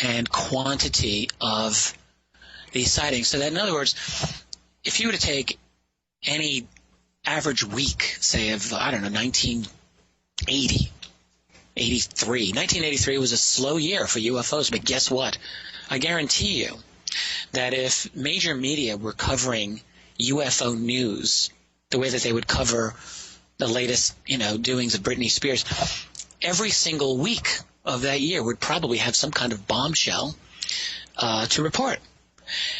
and quantity of these sightings. So that, in other words, if you were to take any average week, say of, 1980, 83. 1983 was a slow year for UFOs, but guess what? I guarantee you that if major media were covering UFO news the way that they would cover the latest, doings of Britney Spears, every single week of that year would probably have some kind of bombshell to report.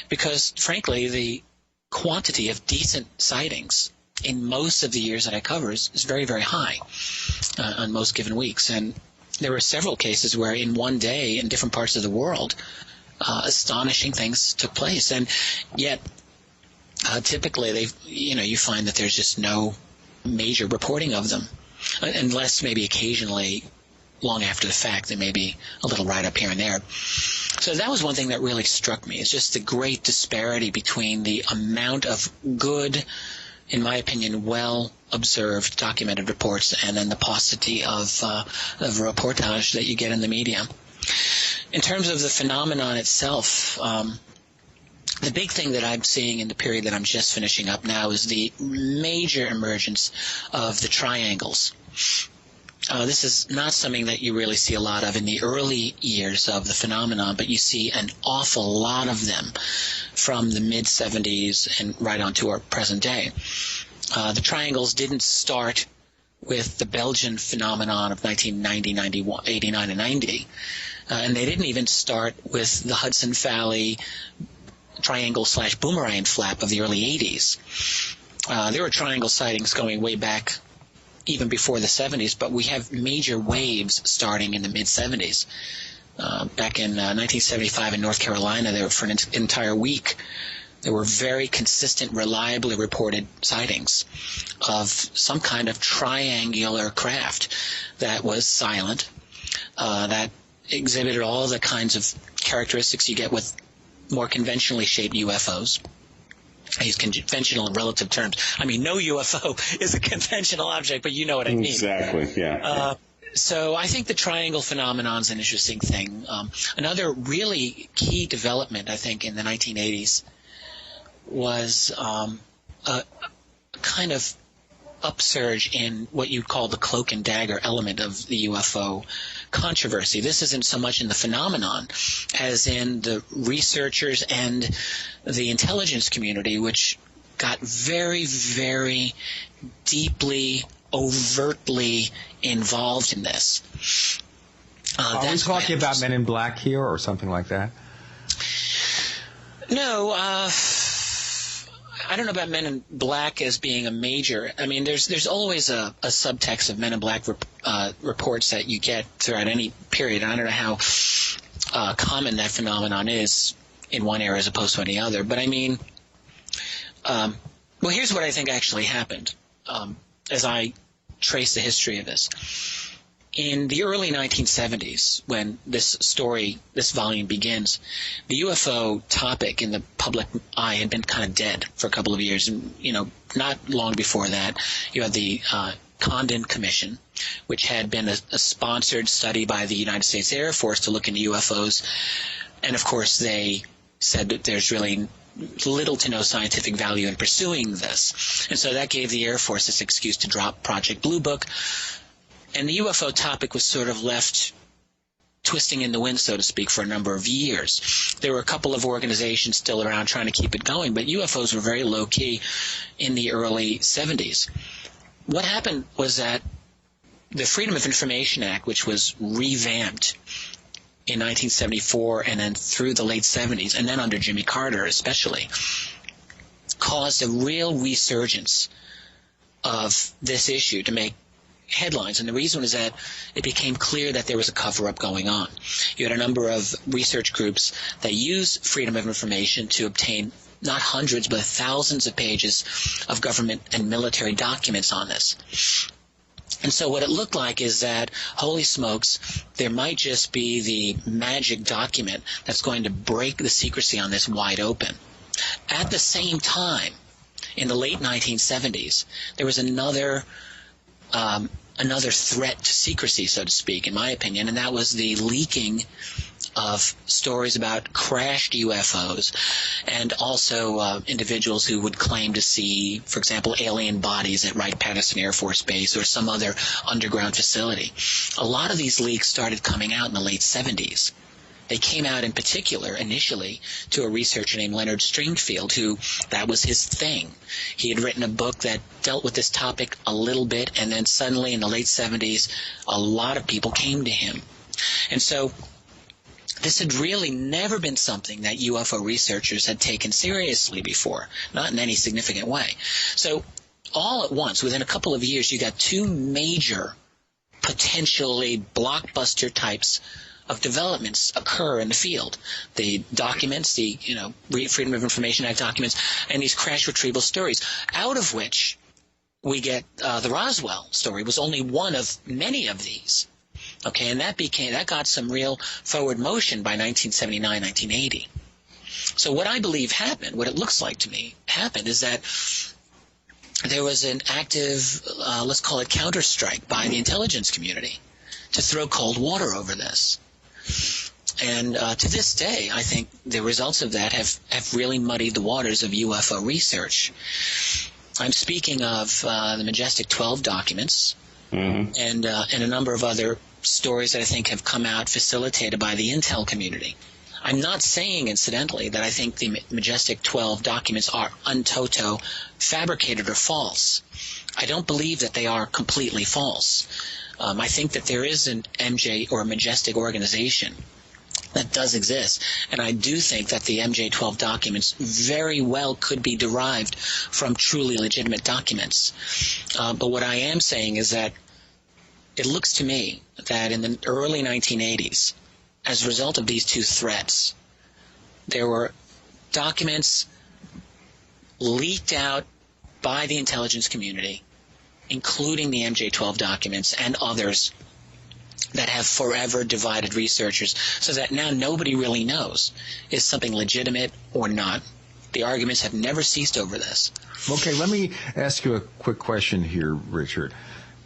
Because, frankly, the quantity of decent sightings in most of the years that I cover is very, very high on most given weeks. And there were several cases where in one day in different parts of the world, astonishing things took place. And yet, typically, you find that there's just no major reporting of them, unless maybe occasionally, long after the fact, there may be a little write-up here and there. So that was one thing that really struck me, is just the great disparity between the amount of good, in my opinion, well-observed, documented reports, and then the paucity of reportage that you get in the media. In terms of the phenomenon itself, the big thing that I'm seeing in the period that I'm just finishing up now is the major emergence of the triangles. This is not something that you really see a lot of in the early years of the phenomenon, but you see an awful lot of them from the mid-'70s and right on to our present day. The triangles didn't start with the Belgian phenomenon of 1990, 91, 89, and 90, and they didn't even start with the Hudson Valley triangle/boomerang flap of the early 80s. There were triangle sightings going way back even before the 70s, but we have major waves starting in the mid-'70s. Back in 1975 in North Carolina, there were, for an entire week, there were very consistent, reliably reported sightings of some kind of triangular craft that was silent, that exhibited all the kinds of characteristics you get with more conventionally shaped UFOs. I use conventional and relative terms. I mean, no UFO is a conventional object, but you know what I mean. Exactly, yeah. So I think the triangle phenomenon is an interesting thing. Another really key development, I think, in the 1980s was a kind of upsurge in what you'd call the cloak and dagger element of the UFO controversy. This isn't so much in the phenomenon as in the researchers and the intelligence community, which got very, very deeply, overtly involved in this. Are we talking about Men in Black here or something like that? No, I don't know about Men in Black as being a major. I mean, there's always a subtext of Men in Black reports that you get throughout any period. I don't know how common that phenomenon is in one era as opposed to any other. But I mean, well, here's what I think actually happened as I trace the history of this. In the early 1970s, when this volume begins, the UFO topic in the public eye had been kind of dead for a couple of years. And, not long before that, you had the Condon Commission, which had been a sponsored study by the United States Air Force to look into UFOs. And, of course, they said that there's really little to no scientific value in pursuing this. And so that gave the Air Force this excuse to drop Project Blue Book. And the UFO topic was sort of left twisting in the wind, so to speak, for a number of years. There were a couple of organizations still around trying to keep it going, but UFOs were very low-key in the early 70s. What happened was that the Freedom of Information Act, which was revamped in 1974 and then through the late 70s, and then under Jimmy Carter especially, caused a real resurgence of this issue to make headlines. And the reason was that it became clear that there was a cover-up going on. You had a number of research groups that used freedom of information to obtain not hundreds but thousands of pages of government and military documents on this. And so what it looked like is that, holy smokes, there might just be the magic document that's going to break the secrecy on this wide open. At the same time, in the late 1970s, there was another threat to secrecy, so to speak, in my opinion, and that was the leaking of stories about crashed UFOs and also individuals who would claim to see, for example, alien bodies at Wright-Patterson Air Force Base or some other underground facility. A lot of these leaks started coming out in the late 70s. They came out in particular initially to a researcher named Leonard Stringfield, who that was his thing. He had written a book that dealt with this topic a little bit, and then suddenly in the late 70s, a lot of people came to him. And so this had really never been something that UFO researchers had taken seriously before, not in any significant way. So all at once, within a couple of years, you got two major, potentially blockbuster types of developments occur in the field. The documents, the Freedom of Information Act documents, and these crash retrieval stories, out of which we get the Roswell story was only one of many of these. Okay, and that got some real forward motion by 1979, 1980. So what I believe happened, what it looks like to me happened, is that there was an active, let's call it counterstrike by the intelligence community to throw cold water over this. And to this day, I think the results of that have really muddied the waters of UFO research. I'm speaking of the Majestic 12 documents and a number of other stories that I think have come out facilitated by the intel community. I'm not saying, incidentally, that I think the Majestic 12 documents are untoto fabricated or false. I don't believe that they are completely false. I think that there is an MJ or a Majestic organization that does exist, and I do think that the MJ-12 documents very well could be derived from truly legitimate documents. But what I am saying is that it looks to me that in the early 1980s, as a result of these two threats, there were documents leaked out by the intelligence community, including the MJ-12 documents and others, that have forever divided researchers, so that now nobody really knows, is something legitimate or not. The arguments have never ceased over this. Okay, let me ask you a quick question here, Richard,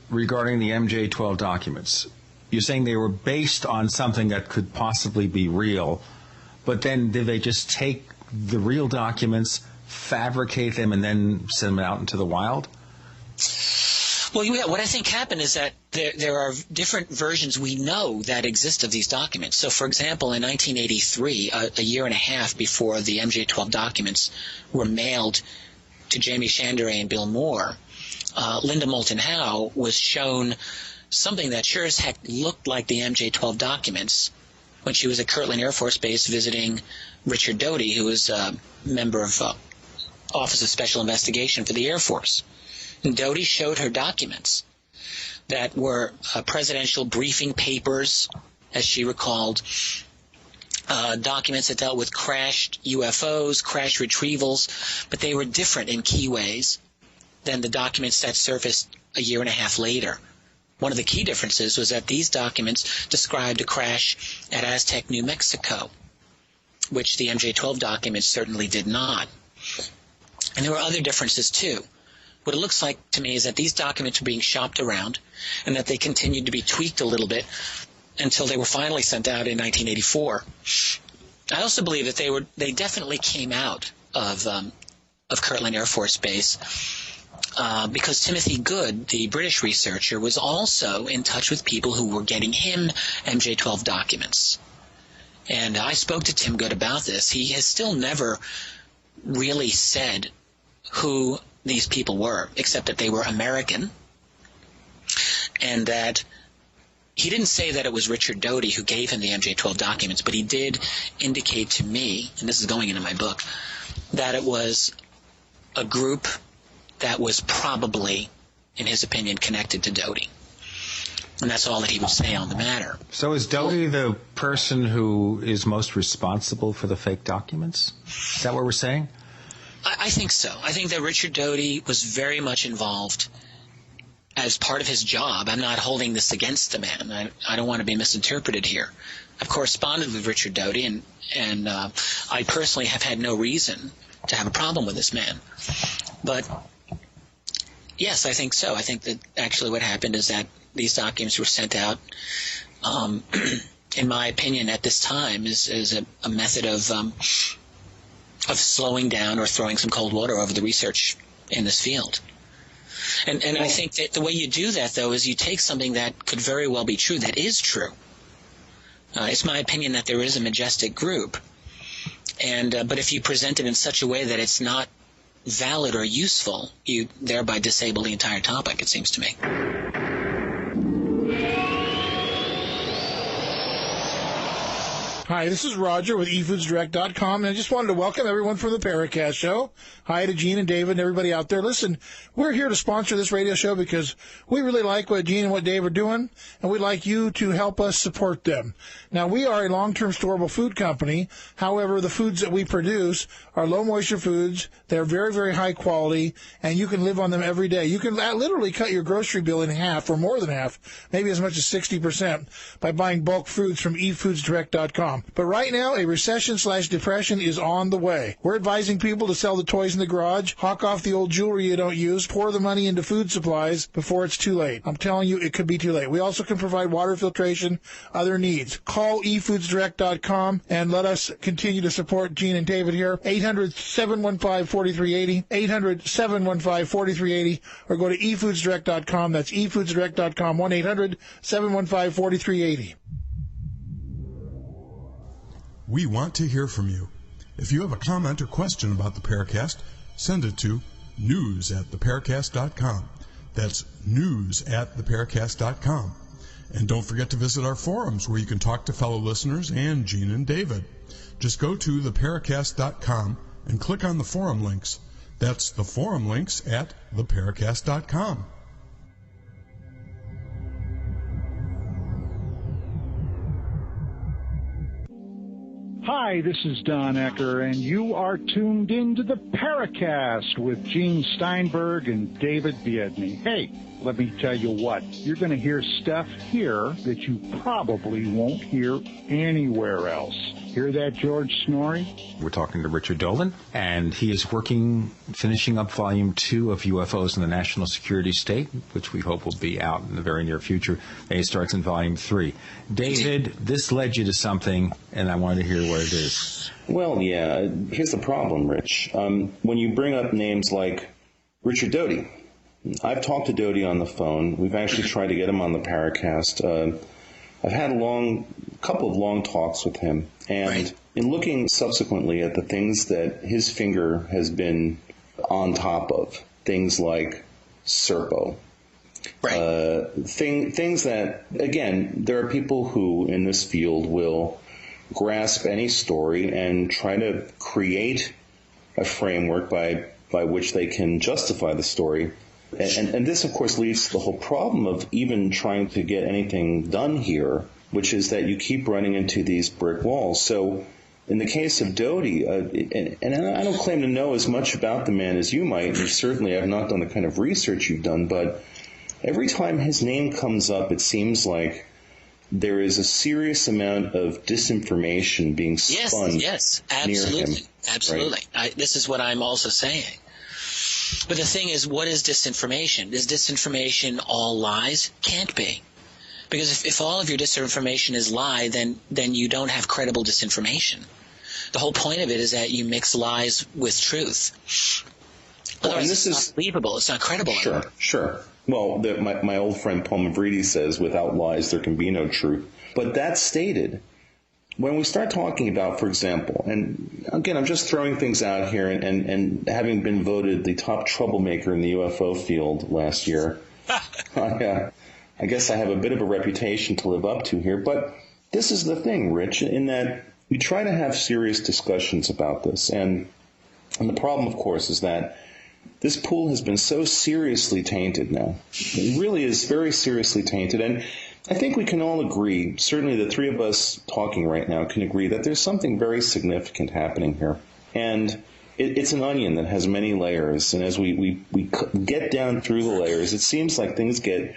regarding the MJ-12 documents. You're saying they were based on something that could possibly be real, but then did they just take the real documents, fabricate them, and then send them out into the wild? Well, yeah, what I think happened is that there are different versions we know that exist of these documents. So, for example, in 1983, a year and a half before the MJ-12 documents were mailed to Jamie Chandray and Bill Moore, Linda Moulton Howe was shown something that sure as heck looked like the MJ-12 documents when she was at Kirtland Air Force Base visiting Richard Doty, who was a member of Office of Special Investigation for the Air Force. And Doty showed her documents that were presidential briefing papers, as she recalled, documents that dealt with crashed UFOs, crash retrievals, but they were different in key ways than the documents that surfaced a year and a half later. One of the key differences was that these documents described a crash at Aztec, New Mexico, which the MJ-12 documents certainly did not. And there were other differences, too. What it looks like to me is that these documents were being shopped around and that they continued to be tweaked a little bit until they were finally sent out in 1984. I also believe that they definitely came out of Kirtland Air Force Base because Timothy Good, the British researcher, was also in touch with people who were getting him MJ-12 documents. And I spoke to Tim Good about this. He has still never really said who these people were, except that they were American, and that he didn't say that it was Richard Doty who gave him the MJ-12 documents, but he did indicate to me, and this is going into my book, that it was a group that was probably, in his opinion, connected to Doty. And that's all that he would say on the matter. So is Doty the person who is most responsible for the fake documents? Is that what we're saying? I think so. I think that Richard Doty was very much involved as part of his job. I'm not holding this against the man. I don't want to be misinterpreted here. I've corresponded with Richard Doty, and I personally have had no reason to have a problem with this man. But, yes, I think so. I think that actually what happened is that these documents were sent out in in my opinion, at this time, is a method of slowing down or throwing some cold water over the research in this field. And I think that the way you do that, though, is you take something that could very well be true, that is true. It's my opinion that there is a majestic group, but if you present it in such a way that it's not valid or useful, you thereby disable the entire topic, it seems to me. Hi, this is Roger with eFoodsDirect.com, and I just wanted to welcome everyone from the Paracast show. Hi to Gene and David and everybody out there. Listen, we're here to sponsor this radio show because we really like what Gene and what Dave are doing, and we'd like you to help us support them. Now, we are a long-term storable food company. However, the foods that we produce are low-moisture foods. They're very, very high quality, and you can live on them every day. You can literally cut your grocery bill in half or more than half, maybe as much as 60%, by buying bulk foods from eFoodsDirect.com. But right now, a recession/depression is on the way. We're advising people to sell the toys in the garage, hawk off the old jewelry you don't use, pour the money into food supplies before it's too late. I'm telling you, it could be too late. We also can provide water filtration, other needs. Call eFoodsDirect.com and let us continue to support Gene and David here. 800-715-4380, 800-715-4380, or go to eFoodsDirect.com. That's eFoodsDirect.com, 1-800-715-4380. We want to hear from you. If you have a comment or question about the Paracast, send it to news@theparacast.com. That's news@theparacast.com. And don't forget to visit our forums where you can talk to fellow listeners and Gene and David. Just go to theparacast.com and click on the forum links. That's the forum links at theparacast.com. Hi, this is Don Ecker, and you are tuned into the Paracast with Gene Steinberg and David Biedny. Hey, let me tell you what, you're going to hear stuff here that you probably won't hear anywhere else. Hear that, George Snorri? We're talking to Richard Dolan, and he is finishing up Volume 2 of UFOs in the National Security State, which we hope will be out in the very near future. And he starts in Volume 3. David, this led you to something, and I wanted to hear what it is. Well, yeah, here's the problem, Rich. When you bring up names like Richard Doty, I've talked to Doty on the phone. We've actually tried to get him on the Paracast. I've had a couple of long talks with him, and right. In looking subsequently at the things that his finger has been on top of, things like Serpo, Right. things that, again, there are people who in this field will grasp any story and try to create a framework by which they can justify the story. And this, of course, leads to the whole problem of even trying to get anything done here, which is that you keep running into these brick walls. So in the case of Doty, and I don't claim to know as much about the man as you might, and certainly I've not done the kind of research you've done, but every time his name comes up, it seems like there is a serious amount of disinformation being spun yes, absolutely, near him. Absolutely. Right? This is what I'm also saying. But the thing is, what is disinformation? Is disinformation all lies? Can't be. Because if all of your disinformation is lie, then you don't have credible disinformation. The whole point of it is that you mix lies with truth. Otherwise, it's not believable. It's not credible. Sure. Well, my old friend Paul Mavrides says, without lies, there can be no truth. But that stated, when we start talking about, for example, and again, I'm just throwing things out here, and having been voted the top troublemaker in the UFO field last year, I guess I have a bit of a reputation to live up to here. But this is the thing, Rich, in that we try to have serious discussions about this. And the problem, of course, is that this pool has been so seriously tainted now. It really is very seriously tainted. And I think we can all agree, certainly the three of us talking right now can agree, that there's something very significant happening here. And it's an onion that has many layers. And as we get down through the layers, it seems like things get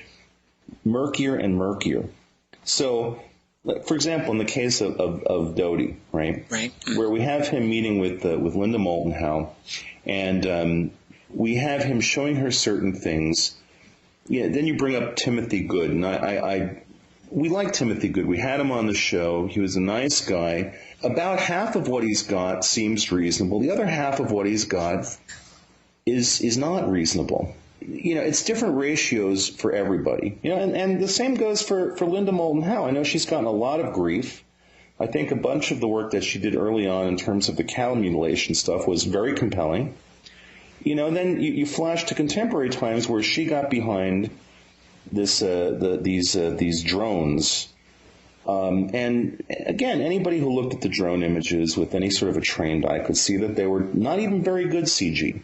murkier and murkier. So, for example, in the case of Doty, right, where we have him meeting with Linda Moulton Howe, and we have him showing her certain things. Yeah, then you bring up Timothy Good, and I we like Timothy Good. We had him on the show. He was a nice guy. About half of what he's got seems reasonable. The other half of what he's got is not reasonable. It's different ratios for everybody. And the same goes for Linda Moulton Howe. I know she's gotten a lot of grief. I think a bunch of the work that she did early on in terms of the cow mutilation stuff was very compelling. Then you flash to contemporary times where she got behind these drones. And again, anybody who looked at the drone images with any sort of a trained eye could see that they were not even very good CG.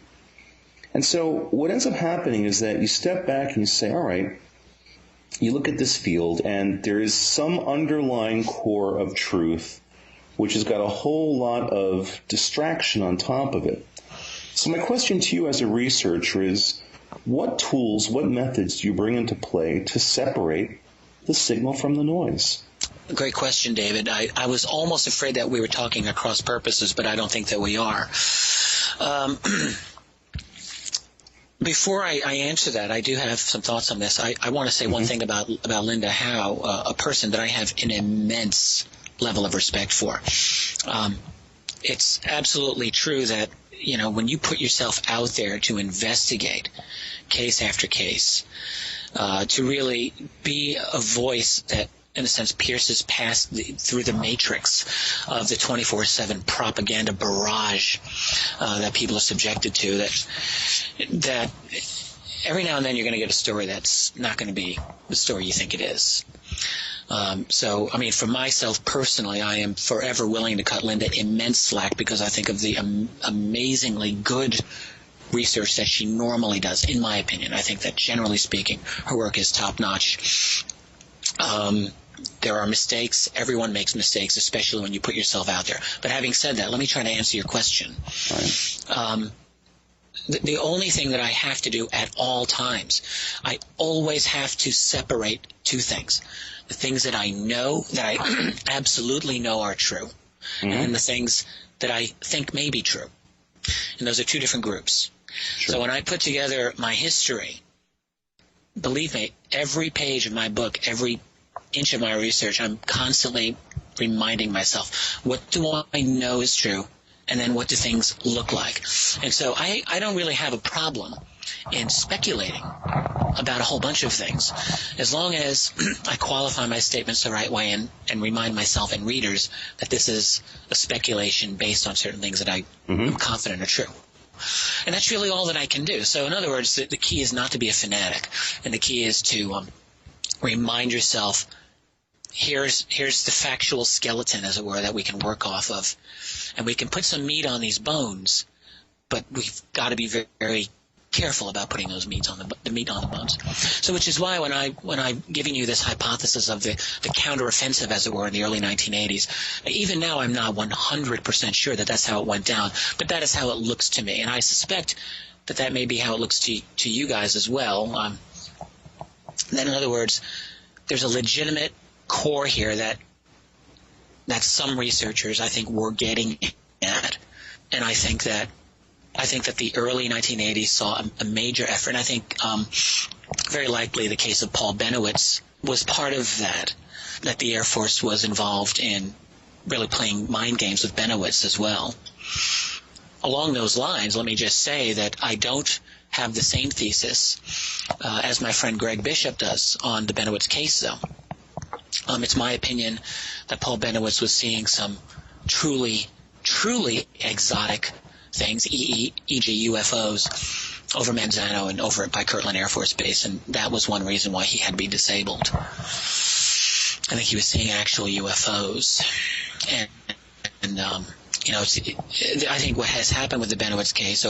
And so what ends up happening is that you step back and you say, all right, you look at this field and there is some underlying core of truth which has got a whole lot of distraction on top of it. So my question to you as a researcher is, what tools, what methods do you bring into play to separate the signal from the noise? Great question, David. I was almost afraid that we were talking across purposes, but I don't think that we are. Before I answer that, I do have some thoughts on this. I want to say one thing about Linda Howe, a person that I have an immense level of respect for. It's absolutely true that, when you put yourself out there to investigate case after case, to really be a voice that, in a sense, pierces past through the matrix of the 24/7 propaganda barrage that people are subjected to, that every now and then you're going to get a story that's not going to be the story you think it is. So, for myself personally, I am forever willing to cut Linda immense slack because I think of the amazingly good research that she normally does, in my opinion. I think that, generally speaking, her work is top-notch. There are mistakes. Everyone makes mistakes, especially when you put yourself out there. But having said that, let me try to answer your question. Right. The only thing that I have to do at all times, I always have to separate two things. The things that I know, that I absolutely know are true, and then the things that I think may be true. And those are two different groups. Sure. So when I put together my history, believe me, every page of my book, every inch of my research, I'm constantly reminding myself, what do I know is true, and then what do things look like? And so I don't really have a problem in speculating about a whole bunch of things, as long as I qualify my statements the right way and remind myself and readers that this is a speculation based on certain things that I am confident are true. And that's really all that I can do. So in other words, the key is not to be a fanatic, and the key is to remind yourself, here's the factual skeleton, as it were, that we can work off of. And we can put some meat on these bones, but we've got to be very, very careful about putting those meat on the bones. So which is why when I'm giving you this hypothesis of the counteroffensive, as it were, in the early 1980s, even now I'm not 100% sure that that's how it went down, but that is how it looks to me. And I suspect that may be how it looks to you guys as well. Then, in other words, there's a legitimate core here that some researchers, I think, were getting at. And I think that the early 1980s saw a major effort. And I think very likely the case of Paul Benowitz was part of that the Air Force was involved in really playing mind games with Benowitz as well. Along those lines, let me just say that I don't have the same thesis as my friend Greg Bishop does on the Benowitz case, though. It's my opinion that Paul Benowitz was seeing some truly, truly exotic things, e.g. UFOs, over Manzano and over by Kirtland Air Force Base, and that was one reason why he had to be disabled. I think he was seeing actual UFOs. And I think what has happened with the Benowitz case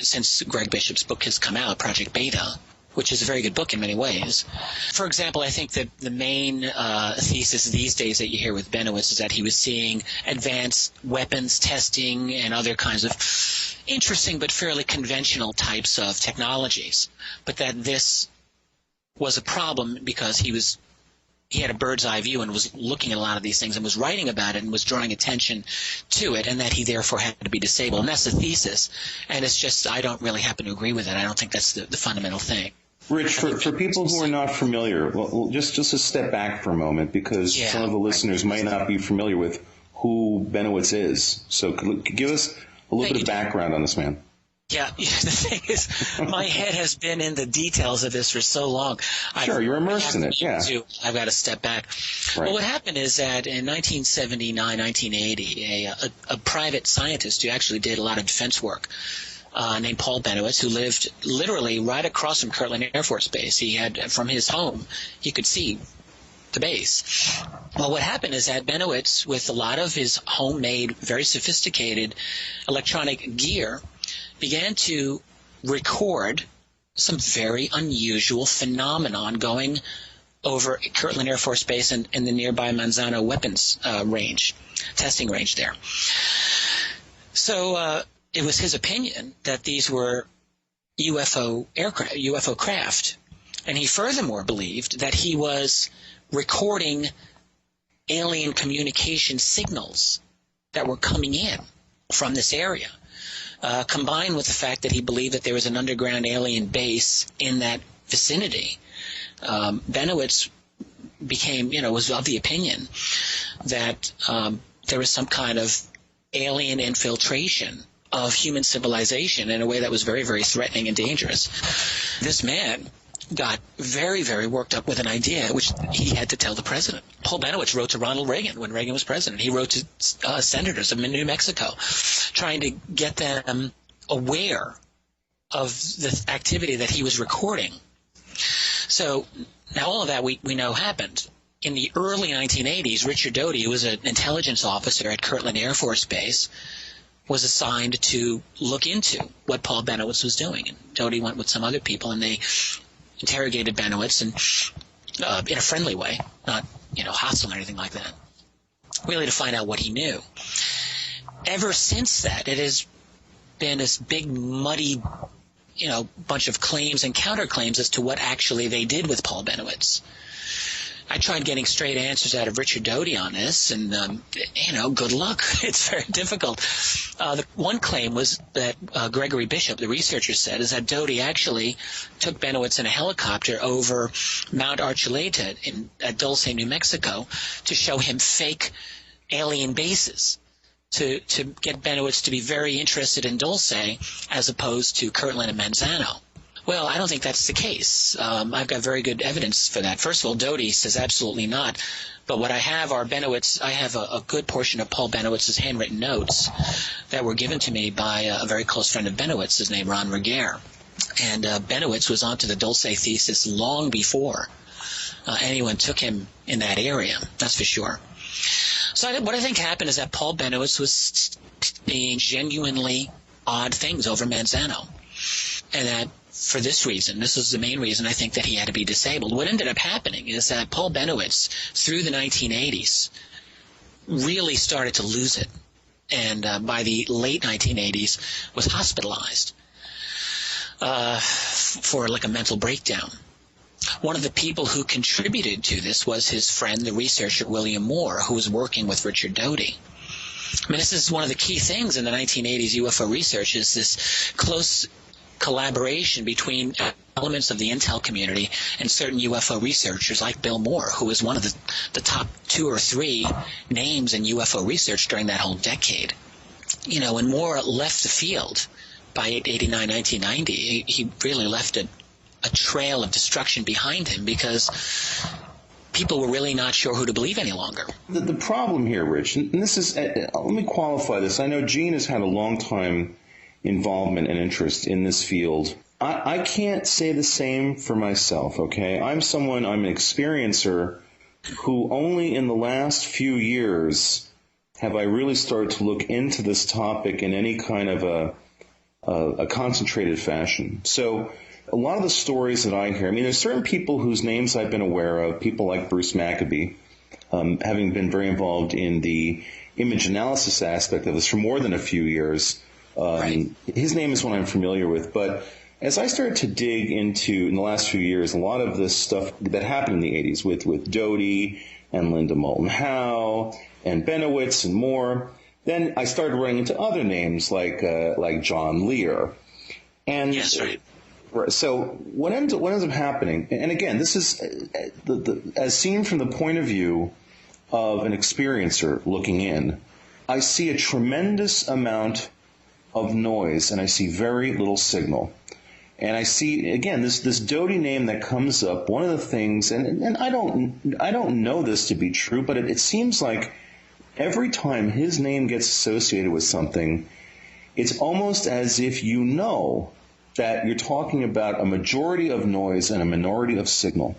since Greg Bishop's book has come out, Project Beta, which is a very good book in many ways. For example, I think that the main thesis these days that you hear with Benowitz is that he was seeing advanced weapons testing and other kinds of interesting but fairly conventional types of technologies, but that this was a problem because he had a bird's eye view and was looking at a lot of these things and was writing about it and was drawing attention to it, and that he therefore had to be disabled. And that's the thesis. And it's just, I don't really happen to agree with it. I don't think that's the fundamental thing. Rich, for people who are not familiar, well, just to step back for a moment, because some of the listeners might not be familiar with who Benowitz is. So give us a little bit of background on this man. Yeah, the thing is, my head has been in the details of this for so long. Sure, you're immersed in it, yeah. I've got to step back. Right. Well, what happened is that in 1979, 1980, a private scientist who actually did a lot of defense work named Paul Benowitz, who lived literally right across from Kirtland Air Force Base. He had, from his home, he could see the base. Well, what happened is that Benowitz, with a lot of his homemade, very sophisticated electronic gear, began to record some very unusual phenomenon going over Kirtland Air Force Base and the nearby Manzano weapons testing range there. So it was his opinion that these were UFO craft. And he furthermore believed that he was recording alien communication signals that were coming in from this area. Combined with the fact that he believed that there was an underground alien base in that vicinity, Benowitz was of the opinion that there was some kind of alien infiltration of human civilization in a way that was very, very threatening and dangerous. This man got very, very worked up with an idea which he had to tell the president. Paul Benowitz wrote to Ronald Reagan when Reagan was president. He wrote to senators of New Mexico trying to get them aware of the activity that he was recording. So now all of that we know happened. In the early 1980s, Richard Doty, who was an intelligence officer at Kirtland Air Force Base, was assigned to look into what Paul Benowitz was doing. And Doty went with some other people, and they interrogated Benowitz and in a friendly way, not hostile or anything like that, really to find out what he knew. Ever since that, it has been this big muddy bunch of claims and counterclaims as to what actually they did with Paul Benowitz. I tried getting straight answers out of Richard Doty on this, and good luck. It's very difficult. The one claim was that Gregory Bishop, the researcher, said is that Doty actually took Benowitz in a helicopter over Mount Archuleta at Dulce, New Mexico, to show him fake alien bases, to get Benowitz to be very interested in Dulce as opposed to Kirtland and Manzano. Well, I don't think that's the case. I've got very good evidence for that. First of all, Doty says absolutely not. But what I have are I have a good portion of Paul Benowitz's handwritten notes that were given to me by a very close friend of Benowitz's named Ron Regier. And Benowitz was onto the Dulce thesis long before anyone took him in that area, that's for sure. So what I think happened is that Paul Benowitz was seeing genuinely odd things over Manzano. And that for this reason, this was the main reason I think that he had to be disabled. What ended up happening is that Paul Benowitz, through the 1980s, really started to lose it. And by the late 1980s, was hospitalized for like a mental breakdown. One of the people who contributed to this was his friend, the researcher William Moore, who was working with Richard Doty. I mean, this is one of the key things in the 1980s UFO research, is this close collaboration between elements of the intel community and certain UFO researchers like Bill Moore, who was one of the top 2 or 3 names in UFO research during that whole decade. When Moore left the field by 1989, 1990, he really left a trail of destruction behind him because people were really not sure who to believe any longer. The problem here, Rich, and this is, let me qualify this. I know Gene has had a long time involvement and interest in this field. I can't say the same for myself, okay? I'm an experiencer who only in the last few years have I really started to look into this topic in any kind of a concentrated fashion. So a lot of the stories that I hear, there's certain people whose names I've been aware of, people like Bruce Maccabee, having been very involved in the image analysis aspect of this for more than a few years. Right. His name is one I'm familiar with, but as I started to dig into, in the last few years, a lot of this stuff that happened in the 80s with Doty and Linda Moulton Howe and Benowitz and Moore, then I started running into other names like John Lear. And yes, right. Right. So what ends up happening, and again, this is as seen from the point of view of an experiencer looking in, I see a tremendous amount of noise and I see very little signal. And I see, again, this Doty name that comes up. One of the things, and I don't know this to be true, but it seems like every time his name gets associated with something, it's almost as if you know that you're talking about a majority of noise and a minority of signal.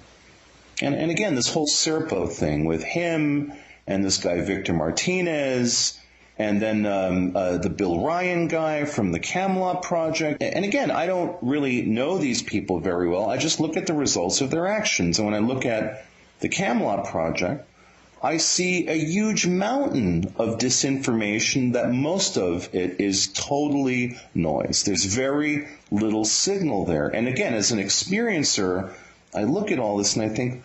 And again, this whole Serpo thing with him and this guy Victor Martinez, and then the Bill Ryan guy from the Camelot Project. And again, I don't really know these people very well. I just look at the results of their actions. And when I look at the Camelot Project, I see a huge mountain of disinformation that most of it is totally noise. There's very little signal there. And again, as an experiencer, I look at all this and I think,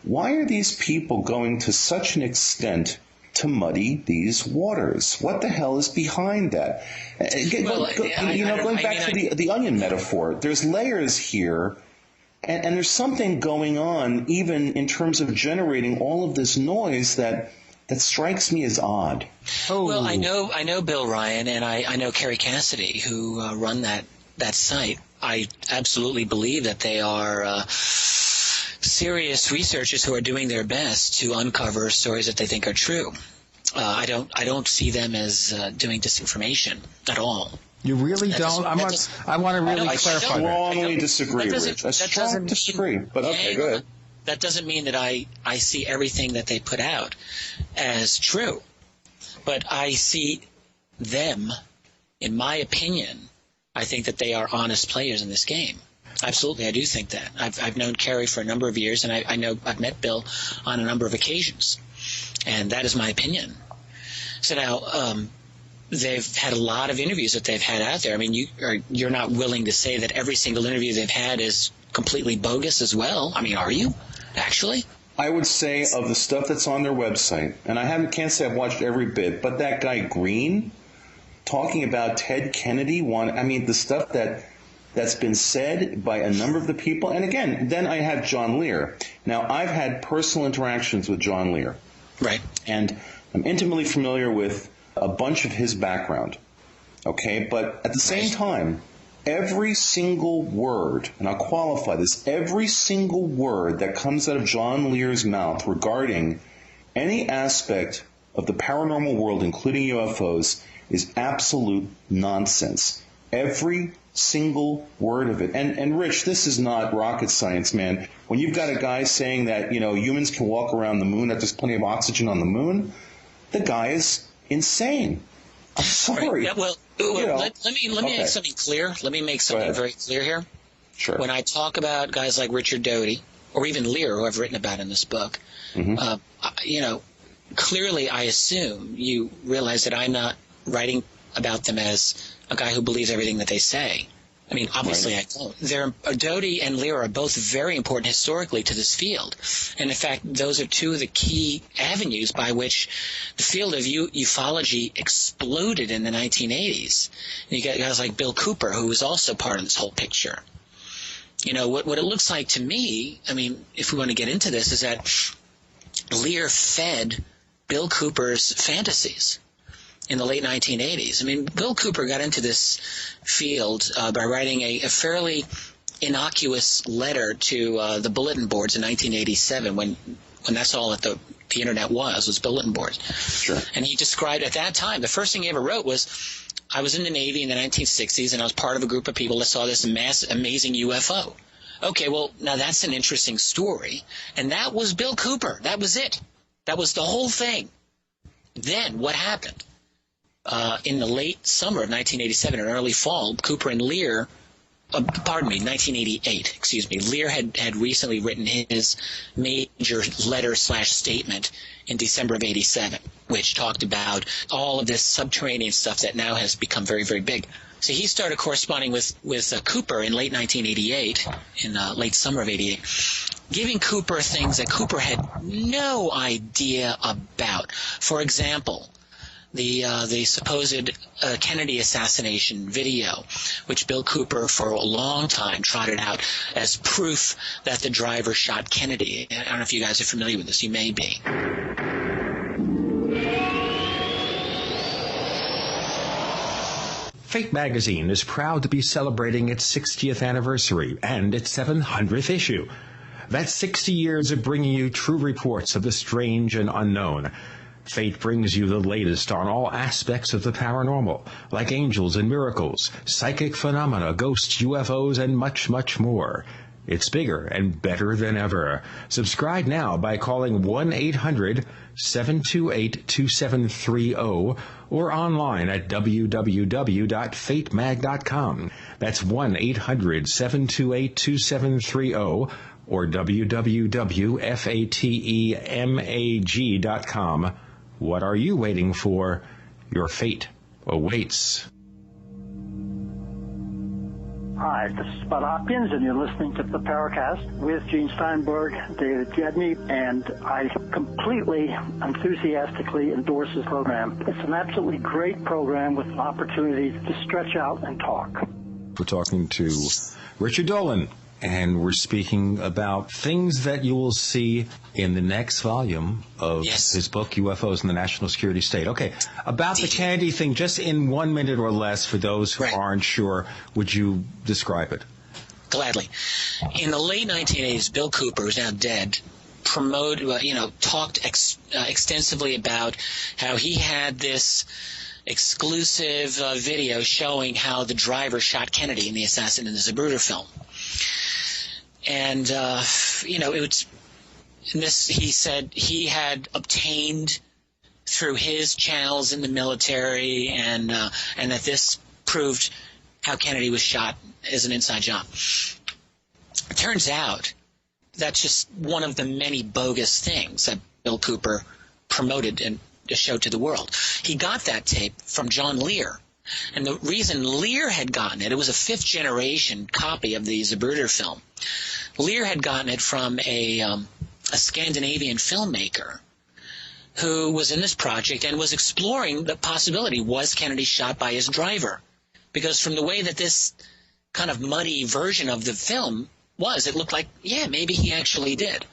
why are these people going to such an extent to muddy these waters? What the hell is behind that? Going back to the onion metaphor, there's layers here, and there's something going on even in terms of generating all of this noise that strikes me as odd. Oh. Well, I know Bill Ryan, and I know Kerry Cassidy, who run that site. I absolutely believe that they are serious researchers who are doing their best to uncover stories that they think are true. I don't see them as doing disinformation at all. You really don't? I want to really clarify that. I strongly disagree, Rich. I strongly disagree. But okay, go ahead. That doesn't mean that I see everything that they put out as true. But I see them, in my opinion, I think that they are honest players in this game. Absolutely, I do think that. I've known Kerry for a number of years, and I know I've met Bill on a number of occasions, and that is my opinion. So now, they've had a lot of interviews that they've had out there. I mean, you're not willing to say that every single interview they've had is completely bogus as well. I mean, are you, actually? I would say of the stuff that's on their website, and can't say I've watched every bit, but that guy Green talking about Ted Kennedy, the stuff that's been said by a number of the people. And again, then I have John Lear. Now, I've had personal interactions with John Lear. Right. And I'm intimately familiar with a bunch of his background. Okay? But at the same time, every single word, and I'll qualify this, every single word that comes out of John Lear's mouth regarding any aspect of the paranormal world, including UFOs, is absolute nonsense. Every single word of it. And Rich, this is not rocket science, man. When you've got a guy saying that, humans can walk around the moon, that there's plenty of oxygen on the moon, the guy is insane. I'm sorry. Right. Yeah, well, let me make something clear. Let me make something very clear here. Sure. When I talk about guys like Richard Doty, or even Lear, who I've written about in this book, clearly I assume you realize that I'm not writing about them as a guy who believes everything that they say. I mean, obviously I don't. Doty and Lear are both very important historically to this field. And in fact, those are two of the key avenues by which the field of ufology exploded in the 1980s. And you got guys like Bill Cooper, who was also part of this whole picture. What it looks like to me, I mean, if we want to get into this, is that Lear fed Bill Cooper's fantasies in the late 1980s. I mean, Bill Cooper got into this field by writing a fairly innocuous letter to the bulletin boards in 1987 when that's all that the internet was bulletin boards. Sure. And he described at that time, the first thing he ever wrote was, I was in the Navy in the 1960s and I was part of a group of people that saw this amazing UFO. Okay, well, now that's an interesting story. And that was Bill Cooper. That was it. That was the whole thing. Then what happened? In the late summer of 1987 and early fall, Cooper and Lear, 1988, excuse me, Lear had recently written his major letter/statement in December of 87, which talked about all of this subterranean stuff that now has become very, very big. So he started corresponding with Cooper in late 1988, in late summer of 88, giving Cooper things that Cooper had no idea about. For example, the supposed Kennedy assassination video, which Bill Cooper for a long time trotted out as proof that the driver shot Kennedy. I don't know if you guys are familiar with this. You may be. Fate magazine is proud to be celebrating its 60th anniversary and its 700th issue. That's 60 years of bringing you true reports of the strange and unknown. Fate brings you the latest on all aspects of the paranormal, like angels and miracles, psychic phenomena, ghosts, UFOs, and much, much more. It's bigger and better than ever. Subscribe now by calling 1-800-728-2730 or online at www.fatemag.com. That's 1-800-728-2730 or www.fatemag.com. What are you waiting for? Your fate awaits. Hi, this is Bud Hopkins, and you're listening to the Paracast with Gene Steinberg, David Gedney, and I completely, enthusiastically endorse this program. It's an absolutely great program with an opportunity to stretch out and talk. We're talking to Richard Dolan, and we're speaking about things that you will see in the next volume of his book, UFOs in the National Security State. Okay, about the Kennedy thing, just in 1 minute or less, for those who aren't sure, would you describe it? Gladly. In the late 1980s, Bill Cooper, who's now dead, talked extensively about how he had this exclusive video showing how the driver shot Kennedy in the Assassin in the Zapruder film. And, he said he had obtained through his channels in the military and that this proved how Kennedy was shot as an inside job. It turns out that's just one of the many bogus things that Bill Cooper promoted and showed to the world. He got that tape from John Lear. And the reason Lear had gotten it was a fifth-generation copy of the Zapruder film. Lear had gotten it from a Scandinavian filmmaker who was in this project and was exploring the possibility, was Kennedy shot by his driver? Because from the way that this kind of muddy version of the film was, it looked like, yeah, maybe he actually did.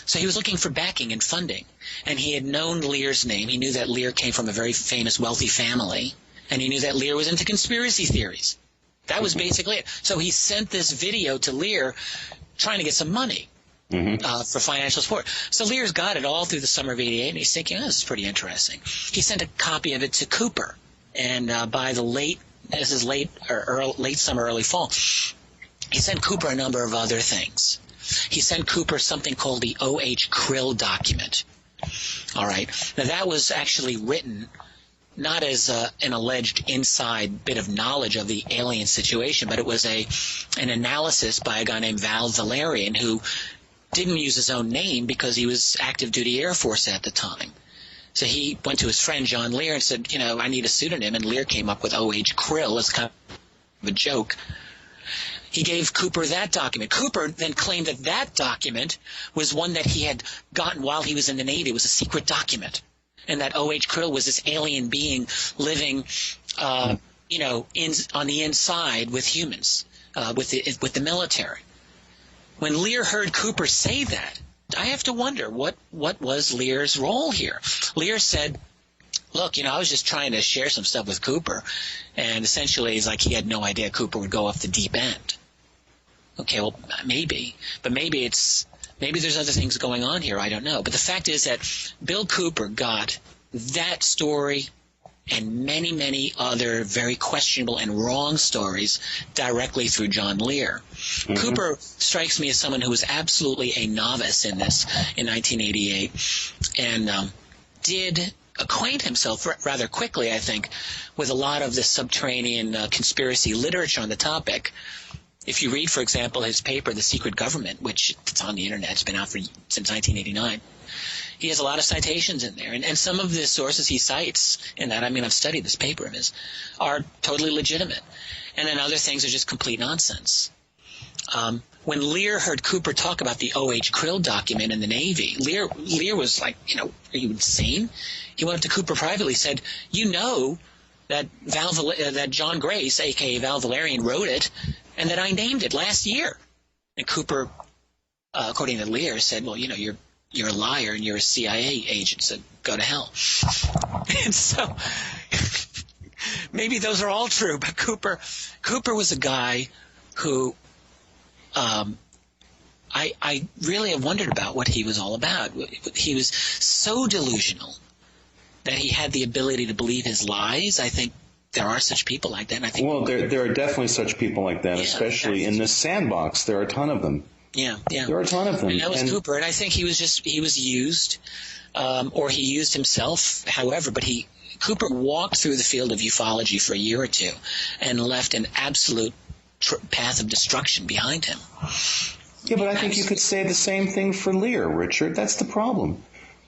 So he was looking for backing and funding. And he had known Lear's name. He knew that Lear came from a very famous, wealthy family. And he knew that Lear was into conspiracy theories. That was basically it. So he sent this video to Lear trying to get some money for financial support. So Lear's got it all through the summer of '88, and he's thinking, oh, this is pretty interesting. He sent a copy of it to Cooper. And by the late summer, early fall, he sent Cooper a number of other things. He sent Cooper something called the O.H. Krill document. All right. Now, that was actually written not as an alleged inside bit of knowledge of the alien situation, but it was an analysis by a guy named Val Valerian, who didn't use his own name because he was active duty Air Force at the time. So he went to his friend John Lear and said, I need a pseudonym, and Lear came up with O.H. Krill as kind of a joke. He gave Cooper that document. Cooper then claimed that document was one that he had gotten while he was in the Navy. It was a secret document. And that O.H. Krill was this alien being living, on the inside with humans, with the military. When Lear heard Cooper say that, I have to wonder what was Lear's role here. Lear said, look, I was just trying to share some stuff with Cooper, and essentially it's like he had no idea Cooper would go off the deep end. Okay, well, maybe, but maybe there's other things going on here. I don't know. But the fact is that Bill Cooper got that story and many, many other very questionable and wrong stories directly through John Lear. Mm-hmm. Cooper strikes me as someone who was absolutely a novice in this in 1988 and did acquaint himself rather quickly, I think, with a lot of the subterranean conspiracy literature on the topic. If you read, for example, his paper, The Secret Government, which it's on the Internet, it's been out since 1989, he has a lot of citations in there. And some of the sources he cites in that, I've studied this paper of his, are totally legitimate. And then other things are just complete nonsense. when Lear heard Cooper talk about the O.H. Krill document in the Navy, Lear was like, are you insane? He went up to Cooper privately, said, that that John Grace, a.k.a. Val Valerian, wrote it, and that I named it last year. And Cooper, according to Lear, said, well, you're a liar and you're a CIA agent, so go to hell. And so maybe those are all true, but Cooper was a guy who I really have wondered about what he was all about. He was so delusional that he had the ability to believe his lies. I think there are such people like that. And I think there are definitely such people like that, especially in this sandbox. There are a ton of them. Yeah. There are a ton of them. And that was Cooper, and I think he was used, or he used himself, however, but Cooper walked through the field of ufology for a year or two and left an absolute path of destruction behind him. Yeah, but I think you could say the same thing for Lear, Richard. That's the problem.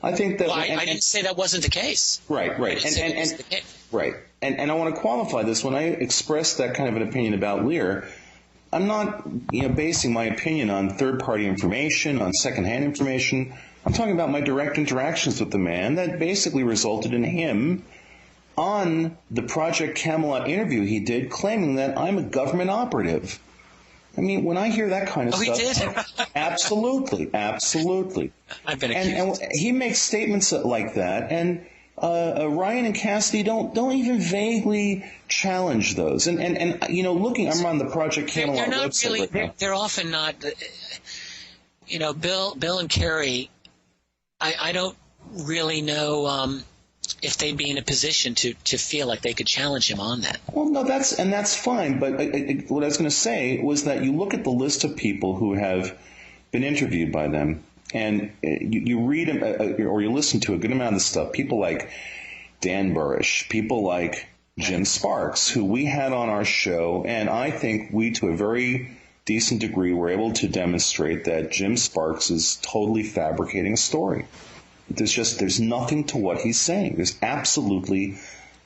I think that. Well, I didn't say that wasn't the case. Right. Right. And I want to qualify this. When I express that kind of an opinion about Lear, I'm not basing my opinion on third-party information, on secondhand information. I'm talking about my direct interactions with the man that basically resulted in him on the Project Camelot interview he did claiming that I'm a government operative. I mean, when I hear that kind of stuff, he did? Absolutely. I've been accused. And he makes statements like that, and Ryan and Cassidy don't even vaguely challenge those. And I'm on the Project Camelot they're not website really, right now. They're often not. Bill and Kerry, I don't really know if they'd be in a position to feel like they could challenge him on that. Well, no, that's fine. But what I was going to say was that you look at the list of people who have been interviewed by them, and you read or you listen to a good amount of stuff. People like Dan Burrish, people like Jim Sparks, who we had on our show, and I think we, to a very decent degree, were able to demonstrate that Jim Sparks is totally fabricating a story. There's nothing to what he's saying. There's absolutely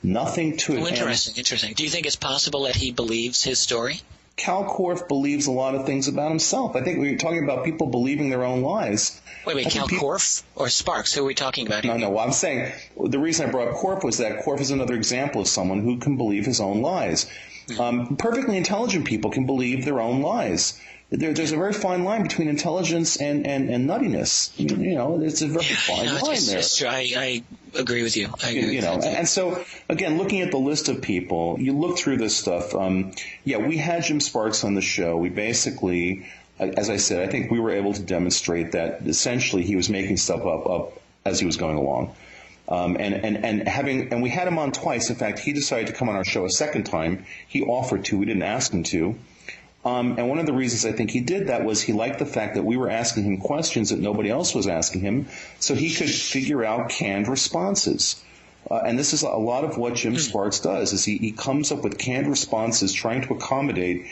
nothing to it. Interesting. Do you think it's possible that he believes his story? Cal Korff believes a lot of things about himself. I think we're talking about people believing their own lies. Wait, Cal Korff or Sparks? Who are we talking about here? No. Well, I'm saying the reason I brought up Korff was that Korff is another example of someone who can believe his own lies. Perfectly intelligent people can believe their own lies. There's a very fine line between intelligence and nuttiness. It's a very fine line there. It's true. I agree with you. And so, again, looking at the list of people, you look through this stuff. We had Jim Sparks on the show. We basically, as I said, I think we were able to demonstrate that essentially he was making stuff up as he was going along. And we had him on twice. In fact, he decided to come on our show a second time. He offered to. We didn't ask him to. And one of the reasons I think he did that was he liked the fact that we were asking him questions that nobody else was asking him, so he could figure out canned responses. And this is a lot of what Jim Sparks does, is he comes up with canned responses trying to accommodate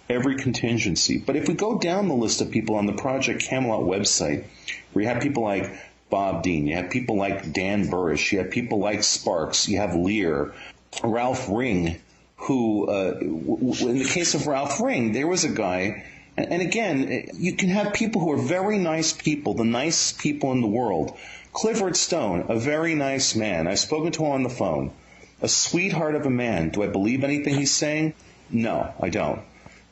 every contingency. But if we go down the list of people on the Project Camelot website, where you have people like Bob Dean, you have people like Dan Burrish, you have people like Sparks, you have Lear, Ralph Ring, who, in the case of Ralph Ring, there was a guy, and again, you can have people who are very nice people, the nicest people in the world. Clifford Stone, a very nice man. I've spoken to him on the phone. A sweetheart of a man. Do I believe anything he's saying? No, I don't.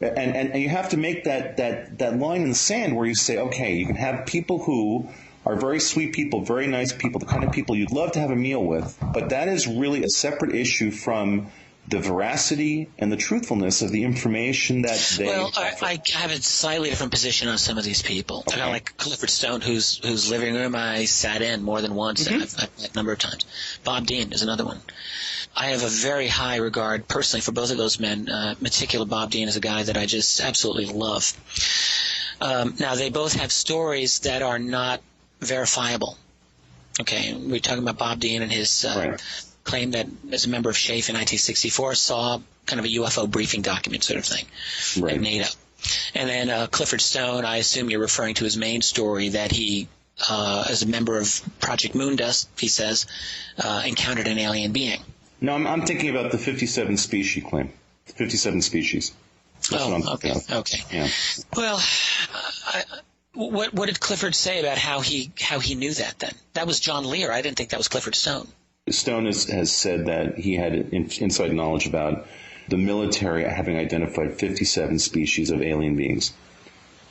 And you have to make that line in the sand where you say, okay, you can have people who are very sweet people, very nice people, the kind of people you'd love to have a meal with, but that is really a separate issue from the veracity and the truthfulness of the information that they offer. I have a slightly different position on some of these people. Okay. Like Clifford Stone, whose living room I sat in more than once, and I've met a number of times. Bob Dean is another one. I have a very high regard personally for both of those men. Particular Bob Dean is a guy that I just absolutely love. Now, they both have stories that are not verifiable. Okay, we're talking about Bob Dean and his claim that as a member of SHAEF in 1964 saw kind of a UFO briefing document sort of thing at NATO. And then Clifford Stone, I assume you're referring to his main story that he, as a member of Project Moondust, he says, encountered an alien being. No, I'm thinking about the 57 species claim. 57 species. Okay. Yeah. Well, what did Clifford say about how he knew that then? That was John Lear. I didn't think that was Clifford Stone. Stone has said that he had inside knowledge about the military having identified 57 species of alien beings.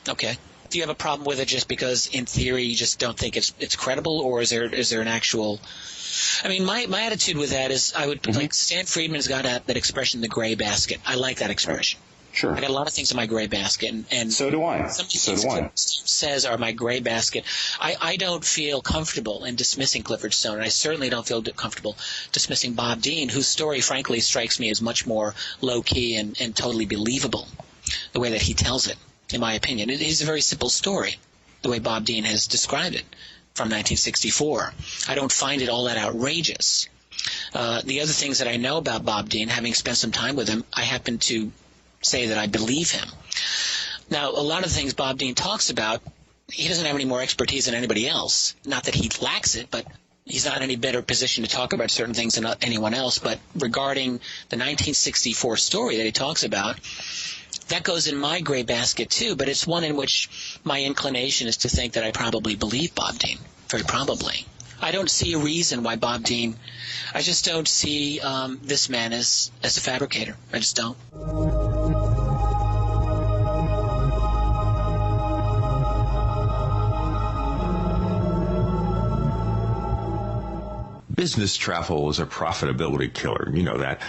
Okay. Do you have a problem with it just because, in theory, you just don't think it's credible, or is there an actual? I mean, my attitude with that is I would like Stan Friedman's got that expression, the gray basket. I like that expression. Sure. I got a lot of things in my gray basket, and so do I. Some of these things Clifford Stone says are my gray basket. I don't feel comfortable in dismissing Clifford Stone, and I certainly don't feel comfortable dismissing Bob Dean, whose story, frankly, strikes me as much more low-key and totally believable, the way that he tells it, in my opinion. It is a very simple story, the way Bob Dean has described it from 1964. I don't find it all that outrageous. The other things that I know about Bob Dean, having spent some time with him, I happen to say that I believe him. Now, a lot of the things Bob Dean talks about, he doesn't have any more expertise than anybody else. Not that he lacks it, but he's not in any better position to talk about certain things than anyone else. But regarding the 1964 story that he talks about, that goes in my gray basket too, but it's one in which my inclination is to think that I probably believe Bob Dean, very probably. I don't see a reason why Bob Dean, I just don't see this man as a fabricator. I just don't. Business travel is a profitability killer. You know that.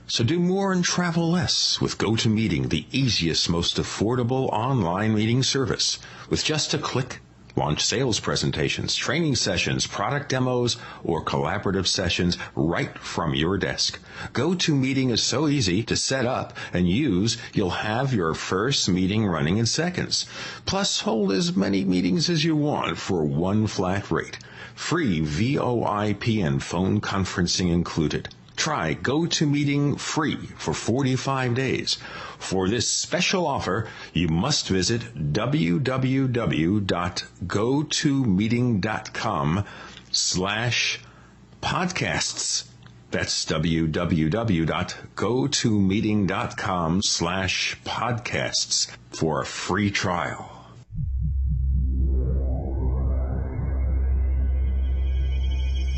So do more and travel less with GoToMeeting, the easiest, most affordable online meeting service. With just a click, launch sales presentations, training sessions, product demos, or collaborative sessions right from your desk. GoToMeeting is so easy to set up and use, you'll have your first meeting running in seconds. Plus, hold as many meetings as you want for one flat rate. Free VoIP and phone conferencing included. Try GoToMeeting free for 45 days. For this special offer, you must visit www.gotomeeting.com/podcasts. That's www.gotomeeting.com/podcasts for a free trial.